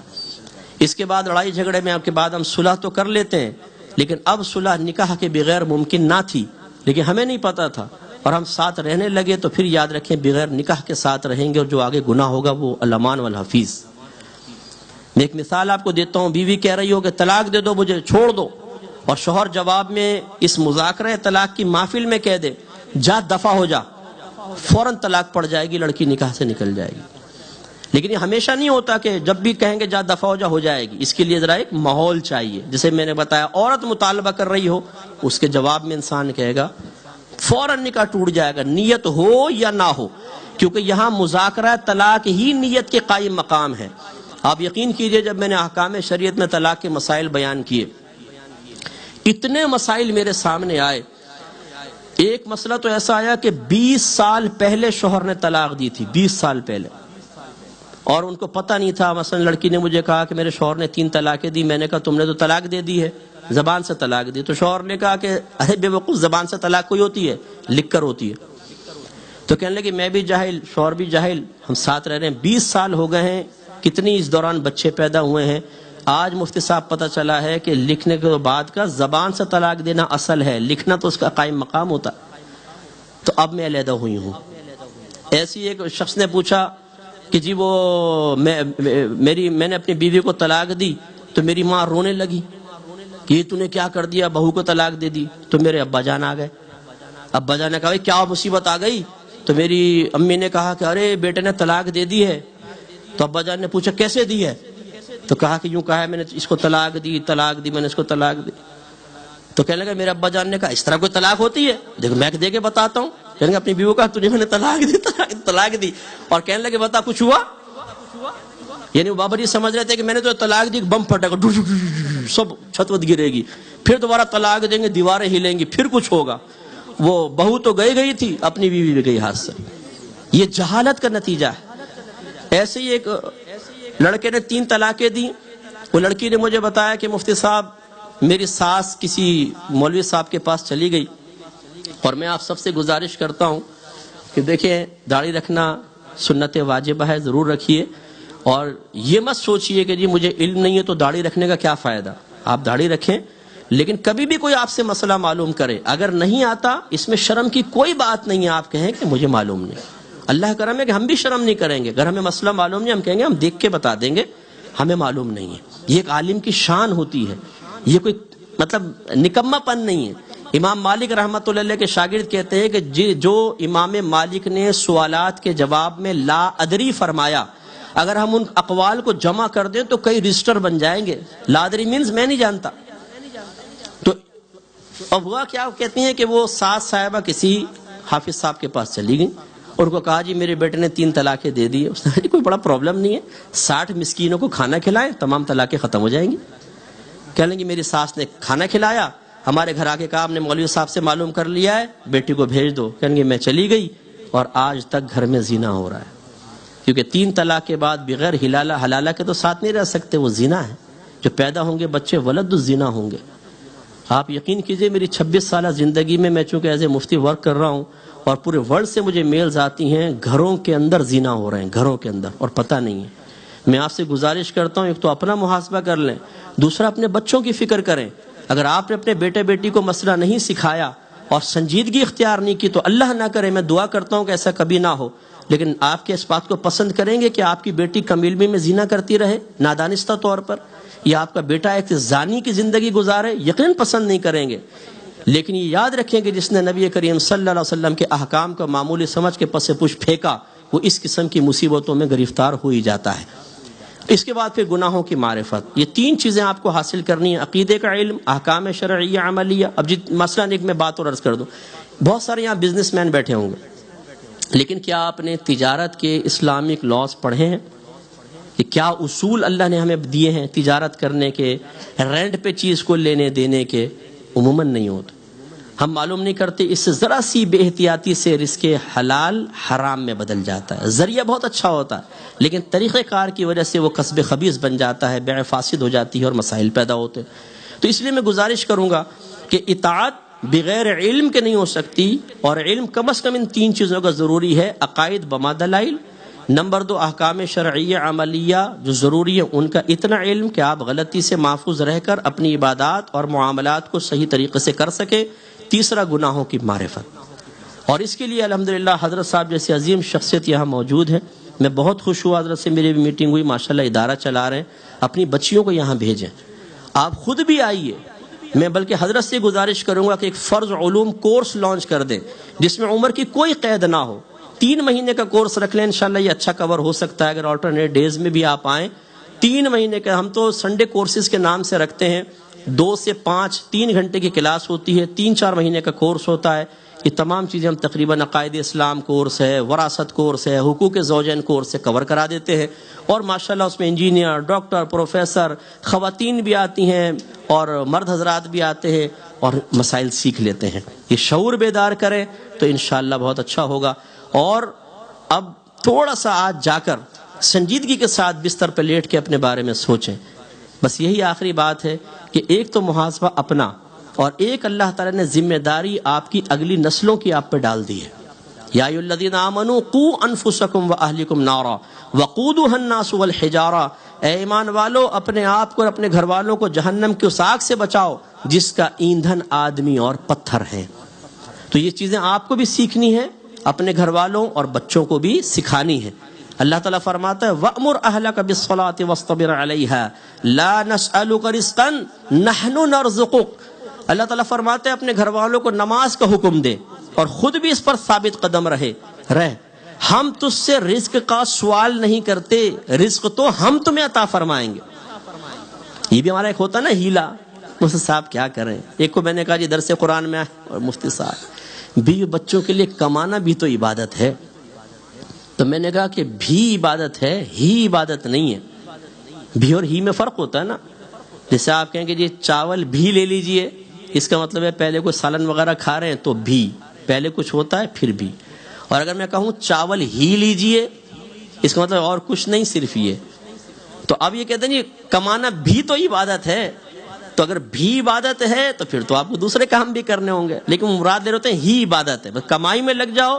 اس کے بعد لڑائی جھگڑے میں آپ کے بعد ہم صلح تو کر لیتے ہیں، لیکن اب صلح نکاح کے بغیر ممکن نہ تھی، لیکن ہمیں نہیں پتا تھا، اور ہم ساتھ رہنے لگے تو پھر یاد رکھیں بغیر نکاح کے ساتھ رہیں گے، اور جو آگے گناہ ہوگا وہ الامان والحفیظ۔ میں ایک مثال آپ کو دیتا ہوں، بیوی کہہ رہی ہو کہ طلاق دے دو مجھے، چھوڑ دو، اور شوہر جواب میں اس مذاکرہ طلاق کی محفل میں کہہ دے جا دفع ہو جا، فوراً طلاق پڑ جائے گی، لڑکی نکاح سے نکل جائے گی۔ لیکن یہ ہمیشہ نہیں ہوتا کہ جب بھی کہیں گے جا دفع ہو جائے گی، اس کے لیے ذرا ایک ماحول چاہیے۔ جیسے میں نے بتایا عورت مطالبہ کر رہی ہو، اس کے جواب میں انسان کہے گا فوراً نکاح ٹوٹ جائے گا، نیت ہو یا نہ ہو، کیونکہ یہاں مذاکرہ طلاق ہی نیت کے قائم مقام ہے۔ آپ یقین کیجئے جب میں نے احکام شریعت میں طلاق کے مسائل بیان کیے، اتنے مسائل میرے سامنے آئے۔ ایک مسئلہ تو ایسا آیا کہ 20 سال پہلے شوہر نے طلاق دی تھی، 20 سال پہلے، اور ان کو پتہ نہیں تھا۔ مثلا لڑکی نے مجھے کہا کہ میرے شوہر نے 3 طلاقیں دی۔ میں نے کہا تم نے تو طلاق دے دی ہے، زبان سے طلاق دی۔ تو شوہر نے کہا کہ ارے بے وقوف، زبان سے طلاق کوئی ہوتی ہے؟ لکھ کر ہوتی ہے۔ تو کہنے لگے میں بھی جاہل، شوہر بھی جاہل، ہم ساتھ رہ رہے ہیں 20 سال ہو گئے ہیں، کتنی اس دوران بچے پیدا ہوئے ہیں۔ آج مفتی صاحب پتہ چلا ہے کہ لکھنے کے بعد کا زبان سے طلاق دینا اصل ہے، لکھنا تو اس کا قائم مقام ہوتا۔ تو اب میں علیحدہ ہوئی ہوں۔ ایسی ایک شخص نے پوچھا کہ جی وہ میں نے اپنی بیوی کو طلاق دی تو میری ماں رونے لگی کہ یہ تو نے کیا کر دیا، بہو کو طلاق دے دی۔ تو میرے ابا جان آ گئے۔ ابا جان نے کہا کیا مصیبت آ گئی؟ تو میری امی نے کہا کہ ارے بیٹے نے طلاق دے دی ہے۔ تو ابا جان نے پوچھا کیسے دی ہے؟ تو کہا کہ یوں کہا ہے میں نے اس کو طلاق دی میں نے اس کو طلاق دی۔ تو کہنے لگا میرے ابا جان نے کہا اس طرح کوئی طلاق ہوتی ہے؟ دیکھو میں دے کے بتاتا ہوں۔ کہنے لگا اپنی بیوی کو تجھے میں نے طلاق دی، اور کہنے لگے بتا کچھ ہوا؟ یعنی وہ بابا جی سمجھ رہے تھے کہ میں نے تو طلاق دی، بم پھٹے گا، سب چھت وت گرے گی، پھر دوبارہ طلاق دیں گے، دیواریں ہلیں گی، پھر کچھ ہوگا۔ وہ بہو تو گئی تھی، اپنی بیوی بھی گئی ہاتھ سے۔ یہ جہالت کا نتیجہ ہے۔ ایسے ہی ایک لڑکے نے 3 طلاقیں دی۔ وہ لڑکی نے مجھے بتایا کہ مفتی صاحب میری ساس کسی مولوی صاحب کے پاس چلی گئی، اور میں آپ سب سے گزارش کرتا ہوں کہ دیکھیں داڑھی رکھنا سنت واجبہ ہے، ضرور رکھیے، اور یہ مت سوچئے کہ جی مجھے علم نہیں ہے تو داڑھی رکھنے کا کیا فائدہ۔ آپ داڑھی رکھیں، لیکن کبھی بھی کوئی آپ سے مسئلہ معلوم کرے، اگر نہیں آتا اس میں شرم کی کوئی بات نہیں ہے، آپ کہیں کہ مجھے معلوم نہیں۔ اللہ کرم ہے کہ ہم بھی شرم نہیں کریں گے، اگر ہمیں مسئلہ معلوم نہیں ہم کہیں گے ہم دیکھ کے بتا دیں گے، ہمیں معلوم نہیں ہے۔ یہ ایک عالم کی شان ہوتی ہے، یہ کوئی مطلب نکما پن نہیں ہے۔ امام مالک رحمۃ اللہ علیہ کے شاگرد کہتے ہیں کہ جو امام مالک نے سوالات کے جواب میں لا ادری فرمایا، اگر ہم ان اقوال کو جمع کر دیں تو کئی رجسٹر بن جائیں گے۔ لا ادری مینز میں نہیں جانتا۔ تو اب ہوا کیا، کہتی ہیں کہ وہ ساس صاحبہ کسی حافظ صاحب کے پاس چلی گئی، اور ان کو کہا جی میرے بیٹے نے 3 طلاقیں دے دی۔ اس نے کہا جی کوئی بڑا پرابلم نہیں ہے، 60 مسکینوں کو کھانا کھلائیں، تمام طلاقیں ختم ہو جائیں گی۔ کہنے لگی میری ساس نے کھانا کھلایا، ہمارے گھر آ کے کہا ہم نے مولوی صاحب سے معلوم کر لیا ہے، بیٹی کو بھیج دو۔ کہنے لگی میں چلی گئی، اور آج تک گھر میں زنا ہو رہا ہے، کیونکہ 3 طلاق کے بعد بغیر حلالہ کے تو ساتھ نہیں رہ سکتے، وہ زنا ہے۔ جو پیدا ہوں گے بچے ولد الزنا ہوں گے۔ آپ یقین کیجئے میری 26 سالہ زندگی میں چونکہ ایز اے مفتی ورک کر رہا ہوں، اور پورے ورلڈ سے مجھے میلز آتی ہیں، گھروں کے اندر زنا ہو رہے ہیں، گھروں کے اندر، اور پتہ نہیں ہے۔ میں آپ سے گزارش کرتا ہوں، ایک تو اپنا محاسبہ کر لیں، دوسرا اپنے بچوں کی فکر کریں۔ اگر آپ نے اپنے بیٹے بیٹی کو مسئلہ نہیں سکھایا اور سنجیدگی اختیار نہیں کی تو اللہ نہ کرے، میں دعا کرتا ہوں کہ ایسا کبھی نہ ہو، لیکن آپ کے اس بات کو پسند کریں گے کہ آپ کی بیٹی کم علمی میں زنا کرتی رہے نادانستہ طور پر، یا آپ کا بیٹا ایک زانی کی زندگی گزارے؟ یقیناً پسند نہیں کریں گے۔ لیکن یہ یاد رکھیں کہ جس نے نبی کریم صلی اللہ علیہ وسلم کے احکام کو معمولی سمجھ کے پس پش پھینکا، وہ اس قسم کی مصیبتوں میں گرفتار ہو ہی جاتا ہے۔ اس کے بعد پھر گناہوں کی معرفت، یہ 3 چیزیں آپ کو حاصل کرنی ہیں: عقیدے کا علم، احکام شرعیہ عملیہ۔ اب مثلا ایک میں بات اور عرض کر دوں، بہت سارے یہاں بزنس مین بیٹھے ہوں گے، لیکن کیا آپ نے تجارت کے اسلامک لاز پڑھے ہیں؟ کہ کیا اصول اللہ نے ہمیں دیے ہیں تجارت کرنے کے، رینٹ پہ چیز کو لینے دینے کے؟ عموماً نہیں ہوتے، ہم معلوم نہیں کرتے۔ اس سے ذرا سی بے احتیاطی سے رزق حلال حرام میں بدل جاتا ہے۔ ذریعہ بہت اچھا ہوتا ہے، لیکن طریقہ کار کی وجہ سے وہ کسب خبیث بن جاتا ہے، بیع فاسد ہو جاتی ہے، اور مسائل پیدا ہوتے ہیں۔ تو اس لیے میں گزارش کروں گا کہ اطاعت بغیر علم کے نہیں ہو سکتی، اور علم کم از کم ان 3 چیزوں کا ضروری ہے: عقائد بما دلائل، نمبر 2 احکام شرعیہ عملیہ جو ضروری ہے ان کا اتنا علم کہ آپ غلطی سے محفوظ رہ کر اپنی عبادات اور معاملات کو صحیح طریقے سے کر سکیں، تیسرا گناہوں کی معرفت۔ اور اس کے لیے الحمدللہ حضرت صاحب جیسے عظیم شخصیت یہاں موجود ہے. میں بہت خوش ہوا، حضرت سے میری بھی میٹنگ ہوئی، ماشاءاللہ ادارہ چلا رہے ہیں. اپنی بچیوں کو یہاں بھیجیں، آپ خود بھی آئیے. میں بلکہ حضرت سے گزارش کروں گا کہ ایک فرض علوم کورس لانچ کر دیں جس میں عمر کی کوئی قید نہ ہو. 3 مہینے کا کورس رکھ لیں، انشاءاللہ یہ اچھا کور ہو سکتا ہے. اگر آلٹرنیٹ ڈیز میں بھی آپ آئیں، 3 مہینے کا، ہم تو سنڈے کورسز کے نام سے رکھتے ہیں. 2 سے 5 3 گھنٹے کی کلاس ہوتی ہے، 3-4 مہینے کا کورس ہوتا ہے. یہ تمام چیزیں ہم تقریباً عقائد اسلام کورس ہے، وراثت کورس ہے، حقوق زوجین کورس سے کور کرا دیتے ہیں. اور ماشاءاللہ اس میں انجینئر، ڈاکٹر، پروفیسر، خواتین بھی آتی ہیں اور مرد حضرات بھی آتے ہیں اور مسائل سیکھ لیتے ہیں. یہ شعور بیدار کریں تو انشاءاللہ بہت اچھا ہوگا. اور اب تھوڑا سا آج جا کر سنجیدگی کے ساتھ بستر پہ لیٹ کے اپنے بارے میں سوچیں. بس یہی آخری بات ہے کہ ایک تو محاسبہ اپنا، اور ایک اللہ تعالیٰ نے ذمہ داری آپ کی اگلی نسلوں کی آپ پہ ڈال دی ہے. یا ایھا الذین آمنوا قوا انفسکم واہلکم نارا وقودھا الناس والحجارہ، اے ایمان والو اپنے آپ کو اور اپنے گھر والوں کو جہنم کی اس آگ سے بچاؤ جس کا ایندھن آدمی اور پتھر ہیں. تو یہ چیزیں آپ کو بھی سیکھنی ہے، اپنے گھر والوں اور بچوں کو بھی سکھانی ہے. اللہ تعالیٰ فرماتا ہے وَأْمُرْ أَهْلَكَ بِالصَّلَاةِ وَاصْطَبِرْ عَلَيْهَا لَا نَسْأَلُكَ رِزْقًا نَحْنُ نَرْزُقُكَ. اللہ تعالیٰ فرماتے ہیں اپنے گھر والوں کو نماز کا حکم دے اور خود بھی اس پر ثابت قدم رہ. ہم تجھ سے رزق کا سوال نہیں کرتے، رزق تو ہم تمہیں عطا فرمائیں گے. یہ بھی ہمارا ایک ہوتا نا ہیلا. مفتی صاحب کیا کریں، ایک کو میں نے کہا جی درس قرآن میں اور مفتی صاحب بھی بچوں کے لیے کمانا بھی تو عبادت ہے. تو میں نے کہا کہ بھی عبادت ہے، ہی عبادت نہیں ہے. بھی اور ہی میں فرق ہوتا ہے نا. جیسے آپ کہیں کہ جی چاول بھی لے لیجئے، اس کا مطلب ہے پہلے کوئی سالن وغیرہ کھا رہے ہیں تو بھی، پہلے کچھ ہوتا ہے پھر بھی. اور اگر میں کہوں چاول ہی لیجئے، اس کا مطلب اور کچھ نہیں صرف یہ. تو اب یہ کہتے ہیں جی کمانا بھی تو عبادت ہے. تو اگر بھی عبادت ہے تو پھر تو آپ کو دوسرے کام بھی کرنے ہوں گے، لیکن مراد دے رہے ہوتے ہیں ہی عبادت ہے. بس کمائی میں لگ جاؤ،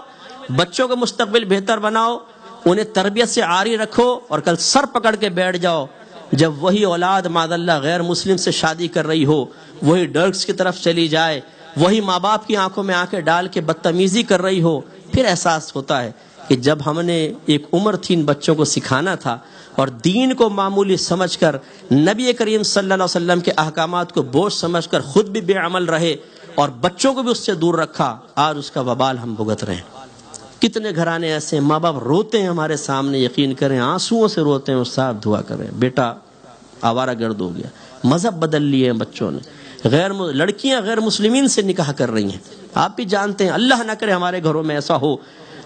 بچوں کا مستقبل بہتر بناؤ، انہیں تربیت سے عاری رکھو، اور کل سر پکڑ کے بیٹھ جاؤ جب وہی اولاد معاذ اللہ غیر مسلم سے شادی کر رہی ہو، وہی ڈرگز کی طرف چلی جائے، وہی ماں باپ کی آنکھوں میں آنکھیں ڈال کے بدتمیزی کر رہی ہو، پھر احساس ہوتا ہے کہ جب ہم نے ایک عمر تھی ان بچوں کو سکھانا تھا اور دین کو معمولی سمجھ کر نبی کریم صلی اللہ علیہ وسلم کے احکامات کو بوجھ سمجھ کر خود بھی بے عمل رہے اور بچوں کو بھی اس سے دور رکھا، آج اس کا وبال ہم بھگت رہے ہیں. کتنے گھرانے ایسے ہیں، ماں باپ روتے ہیں ہمارے سامنے، یقین کریں آنسوؤں سے روتے ہیں، صاحب دعا کریں بیٹا آوارہ گرد ہو گیا. مذہب بدل لیے ہیں بچوں نے، لڑکیاں غیر مسلمین سے نکاح کر رہی ہیں. آپ بھی جانتے ہیں، اللہ نہ کرے ہمارے گھروں میں ایسا ہو،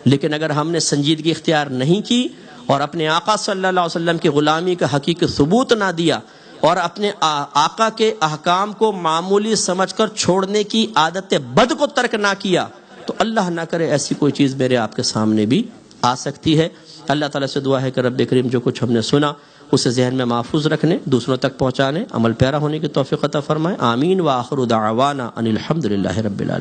لیکن اگر ہم نے سنجیدگی اختیار نہیں کی اور اپنے آقا صلی اللہ علیہ وسلم کی غلامی کا حقیقی ثبوت نہ دیا اور اپنے آقا کے احکام کو معمولی سمجھ کر چھوڑنے کی عادت بد کو ترک نہ کیا، تو اللہ نہ کرے ایسی کوئی چیز میرے آپ کے سامنے بھی آ سکتی ہے. اللہ تعالیٰ سے دعا ہے کہ رب کریم جو کچھ ہم نے سنا اسے ذہن میں محفوظ رکھنے، دوسروں تک پہنچانے، عمل پیرا ہونے کی توفیق عطا فرمائے. آمین. وآخر دعوانا ان الحمد للہ رب العالمین.